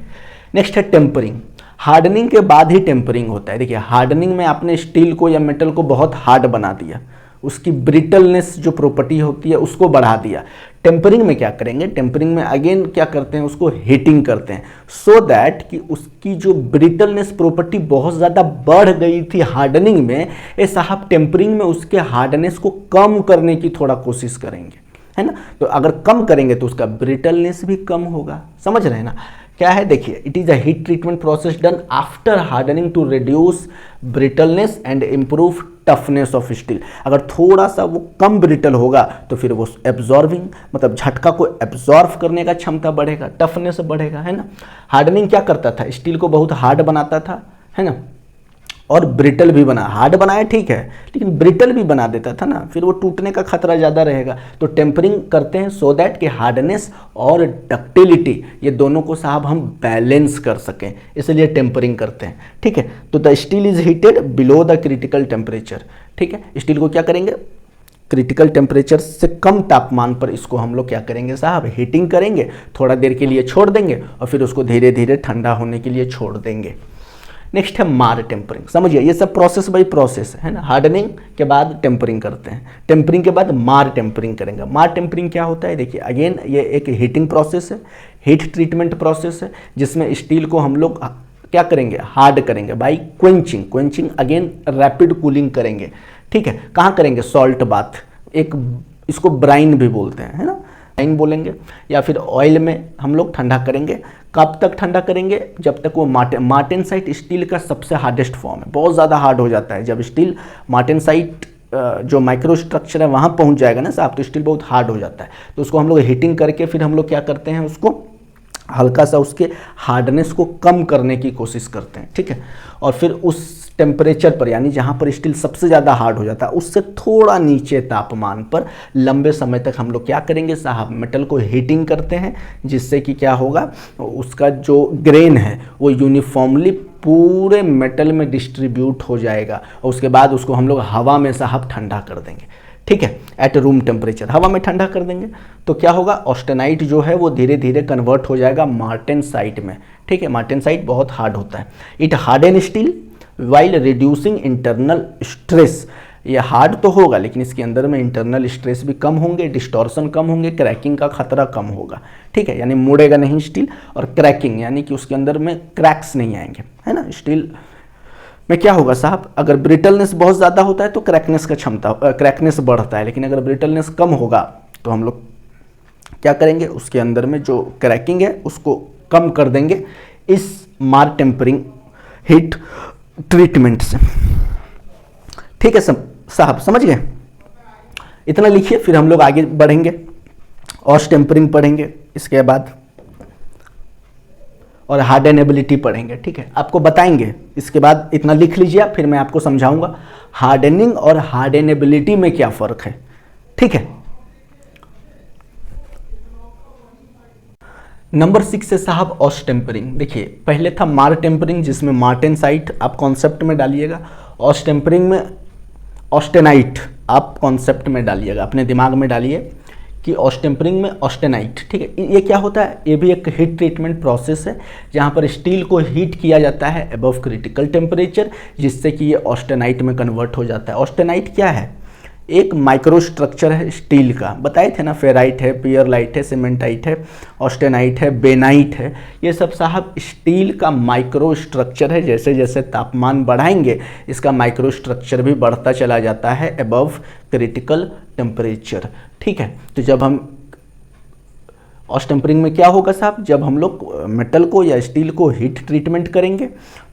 A: नेक्स्ट है टेम्परिंग। हार्डनिंग के बाद ही टेम्परिंग होता है। देखिए, हार्डनिंग में आपने स्टील को या मेटल को बहुत हार्ड बना दिया, उसकी ब्रिटलनेस जो प्रॉपर्टी होती है उसको बढ़ा दिया। टेम्परिंग में क्या करेंगे? टेम्परिंग में अगेन क्या करते हैं? उसको हीटिंग करते हैं, सो दैट कि उसकी जो ब्रिटलनेस प्रॉपर्टी बहुत ज़्यादा बढ़ गई थी हार्डनिंग में, ये साहब टेम्परिंग में उसके हार्डनेस को कम करने की थोड़ा कोशिश करेंगे, है ना। तो अगर कम करेंगे तो उसका ब्रिटलनेस भी कम होगा, समझ रहे हैं ना क्या है? देखिए, it is a heat treatment process done after hardening to reduce brittleness and improve toughness of steel. अगर थोड़ा सा वो कम ब्रिटल होगा तो फिर वो एब्जॉर्बिंग, मतलब झटका को एब्जॉर्व करने का क्षमता बढ़ेगा, टफनेस बढ़ेगा, है ना। हार्डनिंग क्या करता था? स्टील को बहुत हार्ड बनाता था, है ना, और ब्रिटल भी बना। हार्ड बनाया ठीक है, लेकिन ब्रिटल भी बना देता था ना, फिर वो टूटने का खतरा ज़्यादा रहेगा। तो टेम्परिंग करते हैं सो दैट कि हार्डनेस और डक्टिलिटी ये दोनों को साहब हम बैलेंस कर सकें, इसलिए टेम्परिंग करते हैं, ठीक है। तो the steel is heated below the critical temperature, ठीक है। स्टील को क्या करेंगे? क्रिटिकल टेम्परेचर से कम तापमान पर इसको हम लोग क्या करेंगे साहब? हीटिंग करेंगे, थोड़ा देर के लिए छोड़ देंगे, और फिर उसको धीरे धीरे ठंडा होने के लिए छोड़ देंगे। नेक्स्ट है मार टेम्परिंग। समझिए, ये सब प्रोसेस बाई प्रोसेस है ना। हार्डनिंग के बाद टेम्परिंग करते हैं, टेम्परिंग के बाद मार टेम्परिंग करेंगे। मार टेम्परिंग क्या होता है? देखिए, अगेन ये एक हीटिंग प्रोसेस है, हीट ट्रीटमेंट प्रोसेस है, जिसमें स्टील को हम लोग क्या करेंगे? हार्ड करेंगे by quenching. Quenching again rapid cooling करेंगे, ठीक है। कहाँ करेंगे? सॉल्ट बाथ, एक इसको ब्राइन भी बोलते हैं, है ना, ब्राइन बोलेंगे, या फिर ऑयल में हम लोग ठंडा करेंगे। कब तक ठंडा करेंगे? जब तक वो मार्टेनसाइट स्टील का सबसे हार्डेस्ट फॉर्म है, बहुत ज़्यादा हार्ड हो जाता है। जब स्टील मार्टेनसाइट जो माइक्रो स्ट्रक्चर है वहाँ पहुँच जाएगा ना साहब, तो स्टील बहुत हार्ड हो जाता है। तो उसको हम लोग हीटिंग करके फिर हम लोग क्या करते हैं? उसको हल्का सा उसके हार्डनेस को कम करने की कोशिश करते हैं, ठीक है। और फिर उस टेम्परेचर पर, यानी जहाँ पर स्टील सबसे ज़्यादा हार्ड हो जाता है, उससे थोड़ा नीचे तापमान पर लंबे समय तक हम लोग क्या करेंगे साहब? मेटल को हीटिंग करते हैं, जिससे कि क्या होगा? उसका जो ग्रेन है वो यूनिफॉर्मली पूरे मेटल में डिस्ट्रीब्यूट हो जाएगा, और उसके बाद उसको हम लोग हवा में साहब ठंडा कर देंगे, ठीक है, एट रूम टेम्परेचर हवा में ठंडा कर देंगे। तो क्या होगा? ऑस्टेनाइट जो है वो धीरे धीरे कन्वर्ट हो जाएगा मार्टेनसाइट में, ठीक है। मार्टेनसाइट बहुत हार्ड होता है। It harden steel while reducing internal stress. ये हार्ड तो होगा, लेकिन इसके अंदर में इंटरनल स्ट्रेस भी कम होंगे, डिस्टॉर्शन कम होंगे, क्रैकिंग का खतरा कम होगा, ठीक है, यानी मुड़ेगा नहीं स्टील। और क्रैकिंग यानी कि उसके अंदर में क्रैक्स नहीं आएंगे, है ना। स्टील में क्या होगा साहब, अगर ब्रिटलनेस बहुत ज़्यादा होता है तो क्रैकनेस का क्रैकनेस बढ़ता है, लेकिन अगर ब्रिटलनेस कम होगा तो हम लोग क्या करेंगे, उसके अंदर में जो क्रैकिंग है उसको कम कर देंगे इस मार टेम्परिंग हीट ट्रीटमेंट से। ठीक है साहब, समझ गए? इतना लिखिए, फिर हम लोग आगे बढ़ेंगे, ऑश टेम्परिंग पढ़ेंगे इसके बाद, और हार्डनेबिलिटी पढ़ेंगे। ठीक है, आपको बताएंगे इसके बाद, इतना लिख लीजिए आप, फिर मैं आपको समझाऊंगा हार्डनिंग और हार्डनेबिलिटी में क्या फ़र्क है। ठीक है, नंबर 6 है साहब ऑश टेम्परिंग। देखिए, पहले था मार टेम्परिंग जिसमें मार्टेनसाइट आप कॉन्सेप्ट में डालिएगा, ऑश टेम्परिंग में ऑस्टेनाइट आप कॉन्सेप्ट में डालिएगा, अपने दिमाग में डालिए कि ऑश टेम्परिंग में ऑस्टेनाइट। ठीक है, ये क्या होता है, ये भी एक हीट ट्रीटमेंट प्रोसेस है जहाँ पर स्टील को हीट किया जाता है अबव क्रिटिकल टेम्परेचर, जिससे कि ये ऑस्टेनाइट में कन्वर्ट हो जाता है। ऑस्टेनाइट क्या है, एक माइक्रो स्ट्रक्चर है स्टील का, बताए थे ना, फेराइट है, पियरलाइट है, सीमेंटाइट है, ऑस्टेनाइट है, बेनाइट है, ये सब साहब स्टील का माइक्रो स्ट्रक्चर है। जैसे जैसे तापमान बढ़ाएंगे इसका माइक्रो स्ट्रक्चर भी बढ़ता चला जाता है अबव क्रिटिकल टेम्परेचर। ठीक है, तो जब हम ऑश टेम्परिंग में क्या होगा साहब, जब हम लोग मेटल को या स्टील को हीट ट्रीटमेंट करेंगे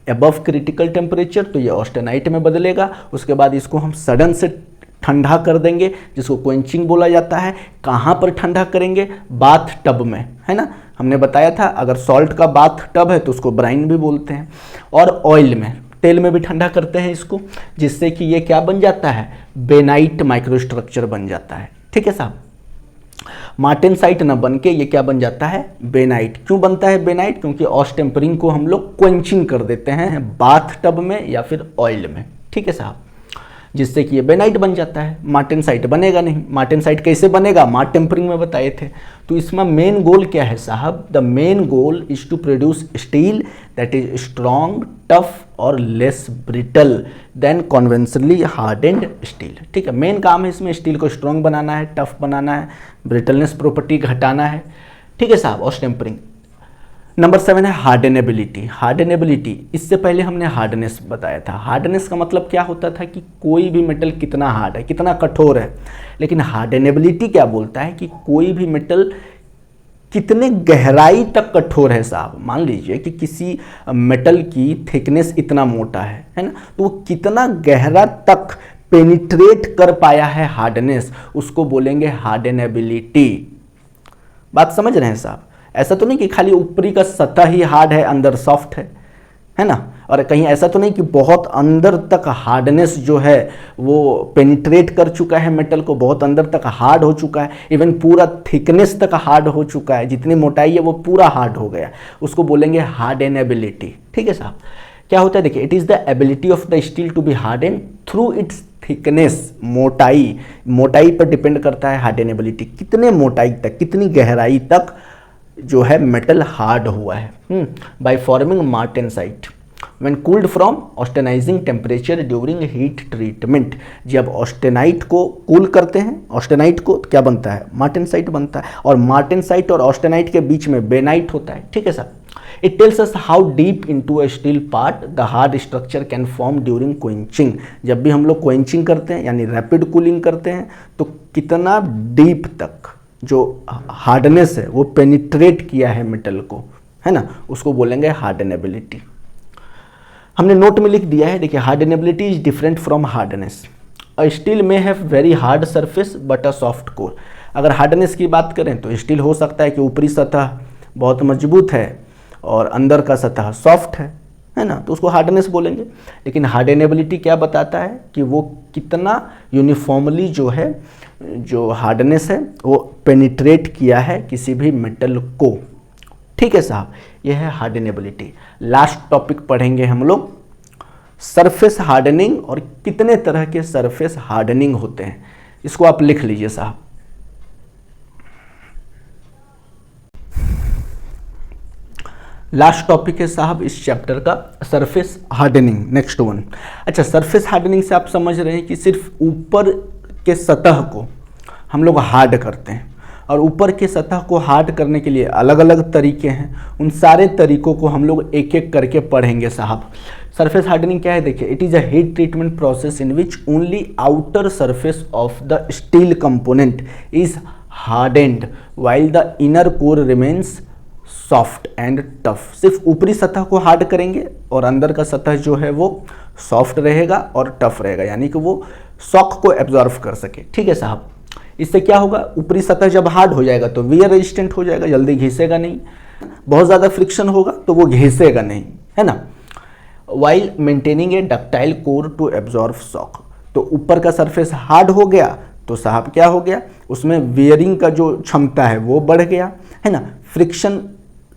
A: अबव क्रिटिकल टेम्परेचर तो ये ऑस्टेनाइट में बदलेगा। उसके बाद इसको हम सडन से ठंडा कर देंगे, जिसको क्वेंचिंग बोला जाता है। कहाँ पर ठंडा करेंगे, बाथ टब में, है ना, हमने बताया था अगर सॉल्ट का बाथ टब है तो उसको ब्राइन भी बोलते हैं। और ऑयल में, तेल में भी ठंडा करते हैं इसको, जिससे कि ये क्या बन जाता है, बेनाइट माइक्रोस्ट्रक्चर बन जाता है। ठीक है साहब, मार्टेनसाइट न बन के ये क्या बन जाता है, बेनाइट। क्यों बनता है बेनाइट, क्योंकि ऑश टेम्परिंग को हम लोग क्वेंचिंग कर देते हैं बाथ टब में या फिर ऑयल में। ठीक है साहब, जिससे कि ये बेनाइट बन जाता है, मार्टेनसाइट बनेगा नहीं। मार्टेनसाइट कैसे बनेगा, मार टेम्परिंग में बताए थे। तो इसमें मेन गोल क्या है साहब, the main goal is to produce steel that is strong, tough और less brittle than conventionally hardened steel. ठीक है, मेन काम है इसमें स्टील को स्ट्रॉन्ग बनाना है, टफ बनाना है, ब्रिटलनेस प्रॉपर्टी घटाना है। ठीक है साहब, ऑश टेम्परिंग। नंबर 7 है हार्डनेबिलिटी। हार्डनेबिलिटी, इससे पहले हमने हार्डनेस बताया था। हार्डनेस का मतलब क्या होता था कि कोई भी मेटल कितना हार्ड है, कितना कठोर है, लेकिन हार्डनेबिलिटी क्या बोलता है कि कोई भी मेटल कितने गहराई तक कठोर है साहब। मान लीजिए कि किसी मेटल की थिकनेस इतना मोटा है ना, तो वो कितना गहरा तक पेनिट्रेट कर पाया है हार्डनेस, उसको बोलेंगे हार्डनेबिलिटी। बात समझ रहे हैं साहब? ऐसा तो नहीं कि खाली ऊपरी का सतह ही हार्ड है, अंदर सॉफ्ट है ना, और कहीं ऐसा तो नहीं कि बहुत अंदर तक हार्डनेस जो है वो पेनिट्रेट कर चुका है मेटल को, बहुत अंदर तक हार्ड हो चुका है, इवन पूरा थिकनेस तक हार्ड हो चुका है, जितनी मोटाई है वो पूरा हार्ड हो गया, उसको बोलेंगे हार्डनेबिलिटी। ठीक है साहब, क्या होता है देखिए, it is the ability of the steel to be harden through its thickness. मोटाई पर डिपेंड करता है हार्डनेबिलिटी, कितने मोटाई तक, कितनी गहराई तक जो है मेटल हार्ड हुआ है। By forming martensite when cooled from austenitising temperature during heat treatment. जब ऑस्टेनाइट को कूल करते हैं, ऑस्टेनाइट को क्या बनता है, मार्टेनसाइट बनता है, और मार्टेनसाइट और ऑस्टेनाइट के बीच में बेनाइट होता है। ठीक है sir, it tells us how deep into a steel part the hard structure can form during quenching. जब भी हम लोग क्वेंचिंग करते हैं यानी रैपिड कूलिंग करते हैं तो कितना डीप तक जो हार्डनेस है वो पेनिट्रेट किया है मेटल को, है ना, उसको बोलेंगे हार्डनेबिलिटी। हमने नोट में लिख दिया है, देखिए, hardenability is different from hardness. A steel में have very hard surface but a soft core. अगर हार्डनेस की बात करें तो स्टील हो सकता है कि ऊपरी सतह बहुत मजबूत है और अंदर का सतह सॉफ्ट है ना, तो उसको हार्डनेस बोलेंगे। लेकिन हार्डनेबिलिटी क्या बताता है कि वो कितना यूनिफॉर्मली जो है, जो हार्डनेस है वो पेनिट्रेट किया है किसी भी मेटल को। ठीक है साहब, यह है हार्डनेबिलिटी। लास्ट टॉपिक पढ़ेंगे हम लोग सरफेस हार्डनिंग, और कितने तरह के सरफेस हार्डनिंग होते हैं, इसको आप लिख लीजिए साहब। लास्ट टॉपिक है साहब इस चैप्टर का सरफेस हार्डनिंग, नेक्स्ट वन। अच्छा, सरफेस हार्डनिंग से आप समझ रहे हैं कि सिर्फ ऊपर के सतह को हम लोग हार्ड करते हैं, और ऊपर के सतह को हार्ड करने के लिए अलग अलग तरीके हैं। उन सारे तरीकों को हम लोग एक एक करके पढ़ेंगे साहब। सरफेस हार्डनिंग क्या है देखिए, it is a heat treatment process in which only outer surface of the steel component is hardened while the inner core remains soft and tough. सिर्फ ऊपरी सतह को हार्ड करेंगे और अंदर का सतह जो है वो सॉफ्ट रहेगा और टफ रहेगा, यानी कि वो शॉक को एब्जॉर्व कर सके। ठीक है साहब, इससे क्या होगा, ऊपरी सतह जब हार्ड हो जाएगा तो वियर रेजिस्टेंट हो जाएगा, जल्दी घिसेगा नहीं, बहुत ज़्यादा फ्रिक्शन होगा तो वो घिसेगा नहीं, है ना। While maintaining a ductile core to absorb shock, तो ऊपर का सरफेस हार्ड हो गया तो साहब क्या हो गया, उसमें वियरिंग का जो क्षमता है वो बढ़ गया, है ना। फ्रिक्शन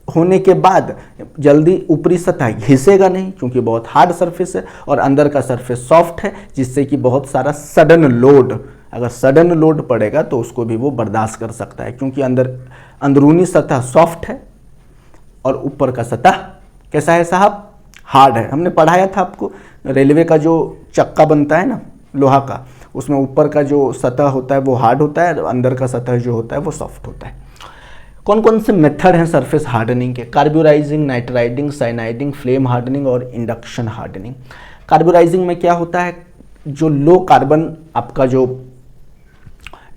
A: होने के बाद जल्दी ऊपरी सतह घिसेगा नहीं क्योंकि बहुत हार्ड सरफेस है, और अंदर का सरफेस सॉफ्ट है जिससे कि बहुत सारा सडन लोड, अगर सडन लोड पड़ेगा तो उसको भी वो बर्दाश्त कर सकता है, क्योंकि अंदरूनी सतह सॉफ्ट है और ऊपर का सतह कैसा है साहब, हार्ड है। हमने पढ़ाया था आपको, रेलवे का जो चक्का बनता है ना लोहा का, उसमें ऊपर का जो सतह होता है वो हार्ड होता है और अंदर का सतह जो होता है वो सॉफ्ट होता है। कौन कौन से मेथड हैं सरफेस हार्डनिंग के, कार्ब्यूराइजिंग, नाइट्राइडिंग, साइनाइडिंग, फ्लेम हार्डनिंग और इंडक्शन हार्डनिंग। कार्ब्यूराइजिंग में क्या होता है, जो लो कार्बन आपका जो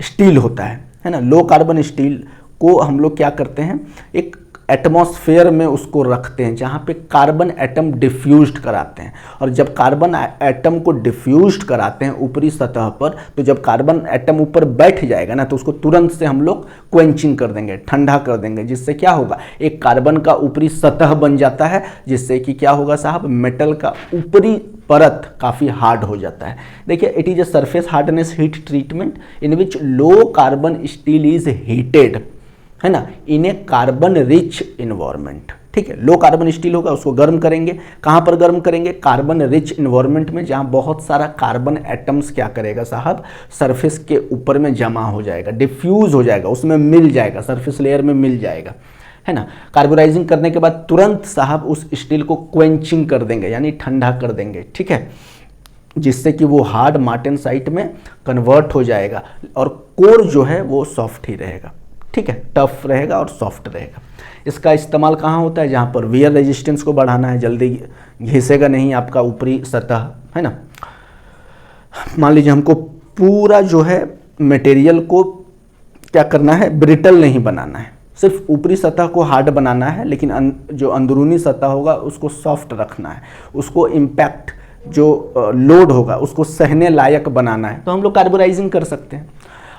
A: स्टील होता है ना, लो कार्बन स्टील को हम लोग क्या करते हैं, एक एटमॉस्फेयर में उसको रखते हैं जहाँ पे कार्बन एटम डिफ्यूज्ड कराते हैं, और जब कार्बन एटम को डिफ्यूज्ड कराते हैं ऊपरी सतह पर, तो जब कार्बन एटम ऊपर बैठ जाएगा ना तो उसको तुरंत से हम लोग क्वेंचिंग कर देंगे, ठंडा कर देंगे, जिससे क्या होगा, एक कार्बन का ऊपरी सतह बन जाता है, जिससे कि क्या होगा साहब, मेटल का ऊपरी परत काफ़ी हार्ड हो जाता है। देखिए, it is a surface hardness heat treatment in which low carbon steel is heated, है ना, इन ए कार्बन रिच इन्वायरमेंट। ठीक है, लो कार्बन स्टील होगा उसको गर्म करेंगे, कहाँ पर गर्म करेंगे, कार्बन रिच इन्वायरमेंट में, जहाँ बहुत सारा कार्बन एटम्स क्या करेगा साहब, सरफेस के ऊपर में जमा हो जाएगा, डिफ्यूज हो जाएगा, उसमें मिल जाएगा, सरफेस लेयर में मिल जाएगा, है ना। कार्बोराइजिंग करने के बाद तुरंत साहब उस स्टील को क्वेंचिंग कर देंगे, यानी ठंडा कर देंगे, ठीक है, जिससे कि वो हार्ड मार्टेनसाइट में कन्वर्ट हो जाएगा और कोर जो है वो सॉफ्ट ही रहेगा। ठीक है, टफ रहेगा और सॉफ्ट रहेगा। इसका इस्तेमाल कहाँ होता है, जहाँ पर वियर रेजिस्टेंस को बढ़ाना है, जल्दी घिसेगा नहीं आपका ऊपरी सतह, है ना। मान लीजिए हमको पूरा जो है मटेरियल को क्या करना है, ब्रिटल नहीं बनाना है, सिर्फ ऊपरी सतह को हार्ड बनाना है, लेकिन जो अंदरूनी सतह होगा उसको सॉफ्ट रखना है, उसको इम्पैक्ट जो लोड होगा उसको सहने लायक बनाना है, तो हम लोग कार्बोराइजिंग कर सकते हैं।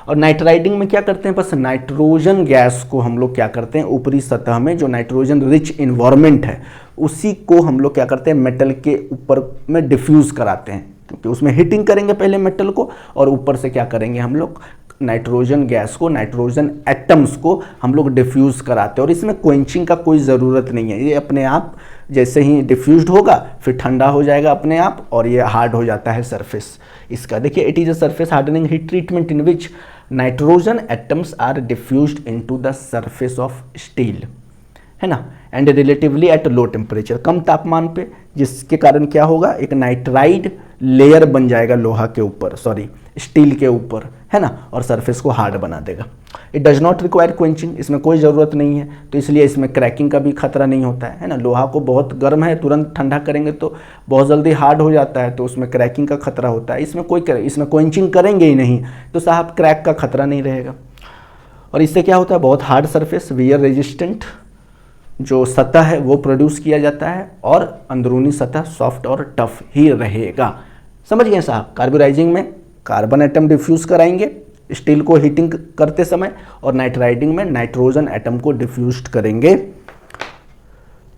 A: और नाइट्राइडिंग में क्या करते हैं, बस नाइट्रोजन गैस को हम लोग क्या करते हैं, ऊपरी सतह में जो नाइट्रोजन रिच इन्वायरमेंट है उसी को हम लोग क्या करते हैं, मेटल के ऊपर में डिफ्यूज़ कराते हैं, क्योंकि उसमें हीटिंग करेंगे पहले मेटल को, और ऊपर से क्या करेंगे हम लोग, नाइट्रोजन गैस को, नाइट्रोजन एटम्स को हम लोग डिफ्यूज़ कराते हैं। और इसमें क्वेंचिंग का कोई ज़रूरत नहीं है, ये अपने आप जैसे ही डिफ्यूज्ड होगा फिर ठंडा हो जाएगा अपने आप, और ये हार्ड हो जाता है सरफेस इसका। देखिए, it is a surface hardening heat treatment in which nitrogen atoms are diffused into the surface of steel, है ना, and relatively at low temperature, कम तापमान पे, जिसके कारण क्या होगा, एक नाइट्राइड लेयर बन जाएगा लोहा के ऊपर, सॉरी स्टील के ऊपर, है ना, और सरफेस को हार्ड बना देगा। It does not require quenching, इसमें कोई ज़रूरत नहीं है, तो इसलिए इसमें क्रैकिंग का भी खतरा नहीं होता है ना। लोहा को बहुत गर्म है, तुरंत ठंडा करेंगे तो बहुत जल्दी हार्ड हो जाता है, तो उसमें क्रैकिंग का खतरा होता है। इसमें क्वेंचिंग करेंगे ही नहीं तो साहब क्रैक का खतरा नहीं रहेगा। और इससे क्या होता है, बहुत हार्ड सरफेस, वियर रेजिस्टेंट जो सतह है वो प्रोड्यूस किया जाता है, और अंदरूनी सतह सॉफ्ट और टफ ही रहेगा। समझ गए साहब, कार्बोराइजिंग में कार्बन एटम डिफ्यूज कराएंगे स्टील को हीटिंग करते समय, और नाइट्राइडिंग में नाइट्रोजन एटम को डिफ्यूज्ड करेंगे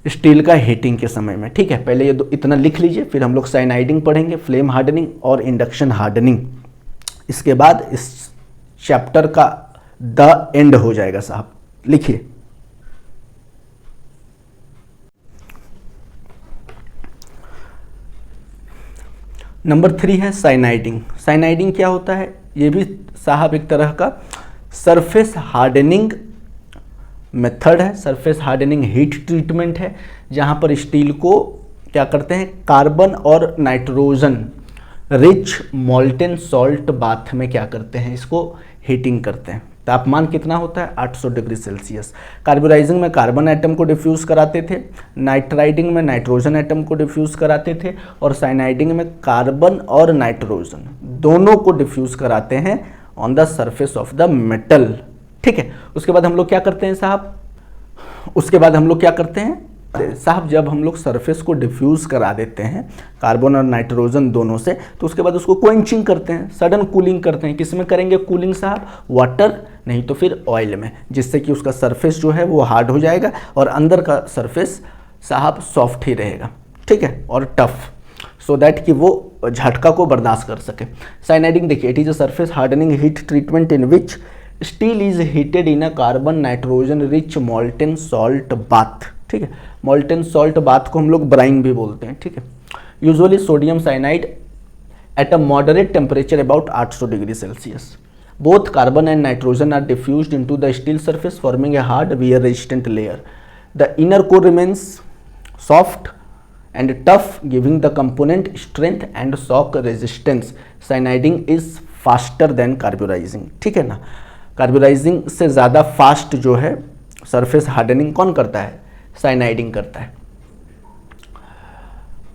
A: स्टील का हीटिंग के समय में। ठीक है, पहले ये इतना लिख लीजिए, फिर हम लोग साइनाइडिंग पढ़ेंगे, फ्लेम हार्डनिंग और इंडक्शन हार्डनिंग। इसके बाद इस चैप्टर का द एंड हो जाएगा साहब। लिखिए, नंबर 3 है साइनाइडिंग। साइनाइडिंग क्या होता है, ये भी साहब एक तरह का सरफेस हार्डनिंग मेथड है, सरफेस हार्डनिंग हीट ट्रीटमेंट है, जहाँ पर स्टील को क्या करते हैं, कार्बन और nitrogen rich molten salt bath में क्या करते हैं, इसको हीटिंग करते हैं। तापमान कितना होता है 800 डिग्री सेल्सियस। कार्बोराइजिंग में कार्बन एटम को डिफ्यूज़ कराते थे, नाइट्राइडिंग में नाइट्रोजन एटम को डिफ्यूज़ कराते थे, और साइनाइडिंग में कार्बन और नाइट्रोजन दोनों को डिफ्यूज़ कराते हैं on the surface of the metal. ठीक है, उसके बाद हम लोग क्या करते हैं साहब, साहब जब हम लोग सरफेस को डिफ्यूज़ करा देते हैं कार्बन और नाइट्रोजन दोनों से, तो उसके बाद उसको क्वेंचिंग करते हैं, सडन कूलिंग करते हैं। किस में करेंगे कूलिंग साहब, वाटर नहीं तो फिर ऑयल में, जिससे कि उसका सरफेस जो है वो हार्ड हो जाएगा और अंदर का सरफेस साहब सॉफ्ट ही रहेगा, ठीक है, और टफ, सो दैट कि वो झटका को बर्दाश्त कर सके। साइनाइडिंग देखिए, it is a surface hardening heat treatment in which steel is heated in a carbon nitrogen rich molten salt bath. ठीक है, मोल्टेन सॉल्ट बाथ को हम लोग ब्राइन भी बोलते हैं। ठीक है, usually sodium cyanide at a moderate temperature about 800 degree Celsius. Both carbon and nitrogen are diffused into the steel surface forming a hard wear resistant layer. The inner core remains soft and tough, giving the component strength and shock resistance. Cyaniding is faster than carburizing. ठीक है ना, carburising से ज़्यादा fast जो है surface hardening कौन करता है, साइनाइडिंग करता है।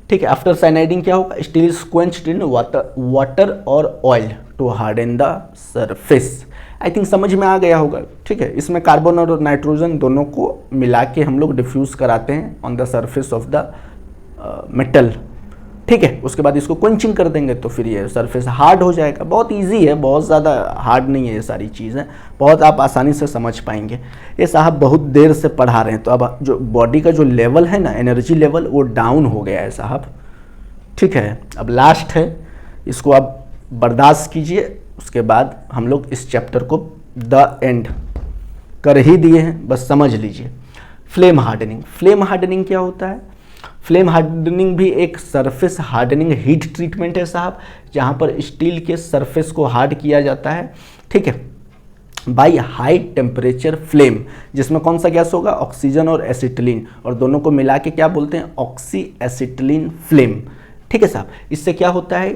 A: ठीक है, आफ्टर साइनाइडिंग क्या होगा, steel is quenched in water और oil to harden the surface. I think समझ में आ गया होगा। ठीक है, इसमें कार्बन और नाइट्रोजन दोनों को मिला के हम लोग डिफ्यूज़ कराते हैं on the surface of the metal. ठीक है, उसके बाद इसको क्वेंचिंग कर देंगे तो फिर ये सरफेस हार्ड हो जाएगा। बहुत इजी है, बहुत ज़्यादा हार्ड नहीं है ये सारी चीज़ें, बहुत आप आसानी से समझ पाएंगे। ये साहब बहुत देर से पढ़ा रहे हैं, तो अब जो बॉडी का जो लेवल है ना, एनर्जी लेवल, वो डाउन हो गया है साहब। ठीक है, अब लास्ट है, इसको आप बर्दाश्त कीजिए, उसके बाद हम लोग इस चैप्टर को द एंड कर ही दिए हैं, बस समझ लीजिए। Flame hardening. फ्लेम हार्डनिंग क्या होता है, फ्लेम हार्डनिंग भी एक सरफेस हार्डनिंग हीट ट्रीटमेंट है साहब, जहाँ पर स्टील के सरफेस को हार्ड किया जाता है। ठीक है, बाई हाई टेम्परेचर फ्लेम, जिसमें कौन सा गैस होगा, ऑक्सीजन और एसिटिलीन, और दोनों को मिला के क्या बोलते हैं, ऑक्सी एसिटिलीन फ्लेम। ठीक है साहब, इससे क्या होता है,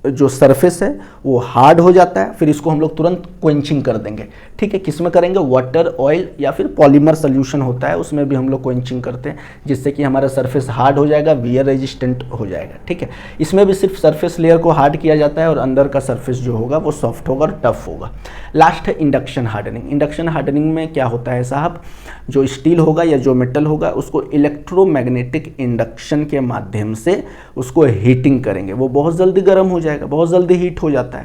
A: जो सरफेस है वो हार्ड हो जाता है, फिर इसको हम लोग तुरंत क्वेंचिंग कर देंगे। ठीक है, किस में करेंगे, वाटर, ऑयल या फिर पॉलीमर सोल्यूशन होता है, उसमें भी हम लोग क्वेंचिंग करते हैं, जिससे कि हमारा सरफेस हार्ड हो जाएगा, वियर रेजिस्टेंट हो जाएगा। ठीक है, इसमें भी सिर्फ सरफेस लेयर को हार्ड किया जाता है और अंदर का सरफेस जो होगा वो सॉफ्ट होगा और टफ होगा। लास्ट है इंडक्शन हार्डनिंग। इंडक्शन हार्डनिंग में क्या होता है साहब, जो स्टील होगा या जो मेटल होगा उसको इलेक्ट्रोमैग्नेटिक इंडक्शन के माध्यम से उसको हीटिंग करेंगे, वो बहुत जल्दी गर्म हो जाएगा, बहुत जल्दी हीट हो जाता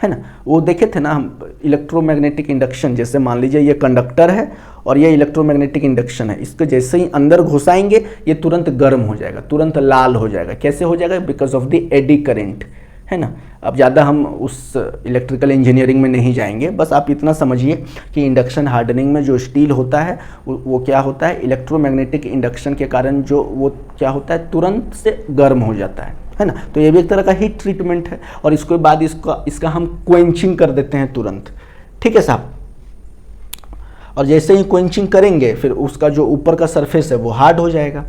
A: है ना। वो देखे थे ना हम इलेक्ट्रोमैग्नेटिक इंडक्शन, जैसे मान लीजिए ये कंडक्टर है और ये इलेक्ट्रोमैग्नेटिक इंडक्शन है, इसको जैसे ही अंदर घुसाएंगे ये तुरंत गर्म हो जाएगा, तुरंत लाल हो जाएगा। कैसे हो जाएगा, because of the AD current, है ना। अब ज़्यादा हम उस इलेक्ट्रिकल इंजीनियरिंग में नहीं जाएंगे, बस आप इतना समझिए कि इंडक्शन हार्डनिंग में जो स्टील होता है वो क्या होता है, इलेक्ट्रोमैग्नेटिक इंडक्शन के कारण जो वो क्या होता है, तुरंत से गर्म हो जाता है ना। तो ये भी एक तरह का हीट ट्रीटमेंट है, और इसके बाद इसका हम क्वेंचिंग कर देते हैं तुरंत। ठीक है साहब, और जैसे ही क्वेंचिंग करेंगे फिर उसका जो ऊपर का सरफेस है वो हार्ड हो जाएगा।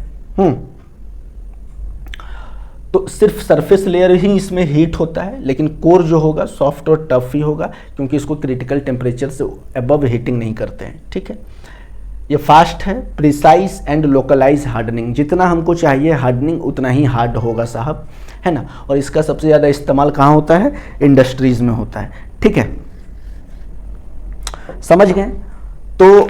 A: तो सिर्फ सरफेस लेयर ही इसमें हीट होता है, लेकिन कोर जो होगा सॉफ्ट और टफ ही होगा, क्योंकि इसको क्रिटिकल टेम्परेचर से अबव हीटिंग नहीं करते हैं। ठीक है, ये फास्ट है, प्रिसाइज एंड लोकलाइज हार्डनिंग, जितना हमको चाहिए हार्डनिंग उतना ही हार्ड होगा साहब, है ना। और इसका सबसे ज़्यादा इस्तेमाल कहाँ होता है, इंडस्ट्रीज में होता है। ठीक है, समझ गए। तो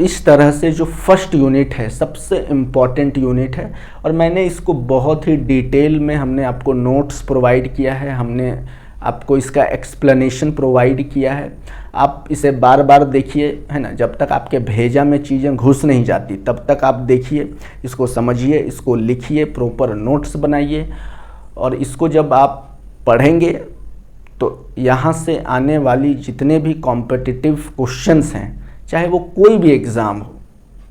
A: इस तरह से जो फर्स्ट यूनिट है सबसे इम्पॉर्टेंट यूनिट है, और मैंने इसको बहुत ही डिटेल में हमने आपको नोट्स प्रोवाइड किया है, हमने आपको इसका एक्सप्लेनेशन प्रोवाइड किया है। आप इसे बार बार देखिए, है ना, जब तक आपके भेजा में चीज़ें घुस नहीं जाती तब तक आप देखिए, इसको समझिए, इसको लिखिए, प्रॉपर नोट्स बनाइए, और इसको जब आप पढ़ेंगे तो यहाँ से आने वाली जितने भी कॉम्पिटिटिव क्वेश्चंस हैं, चाहे वो कोई भी एग्ज़ाम हो,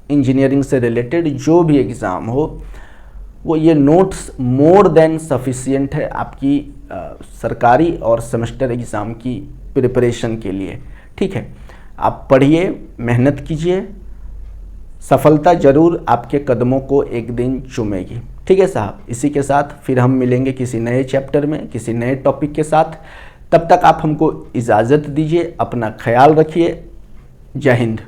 A: इंजीनियरिंग से रिलेटेड जो भी एग्ज़ाम हो, वो ये नोट्स मोर देन सफिशिएंट है आपकी सरकारी और सेमेस्टर एग्ज़ाम की प्रिपरेशन के लिए। ठीक है, आप पढ़िए, मेहनत कीजिए, सफलता ज़रूर आपके कदमों को एक दिन चूमेगी। ठीक है साहब, इसी के साथ फिर हम मिलेंगे किसी नए चैप्टर में, किसी नए टॉपिक के साथ। तब तक आप हमको इजाज़त दीजिए, अपना ख्याल रखिए। जय हिंद।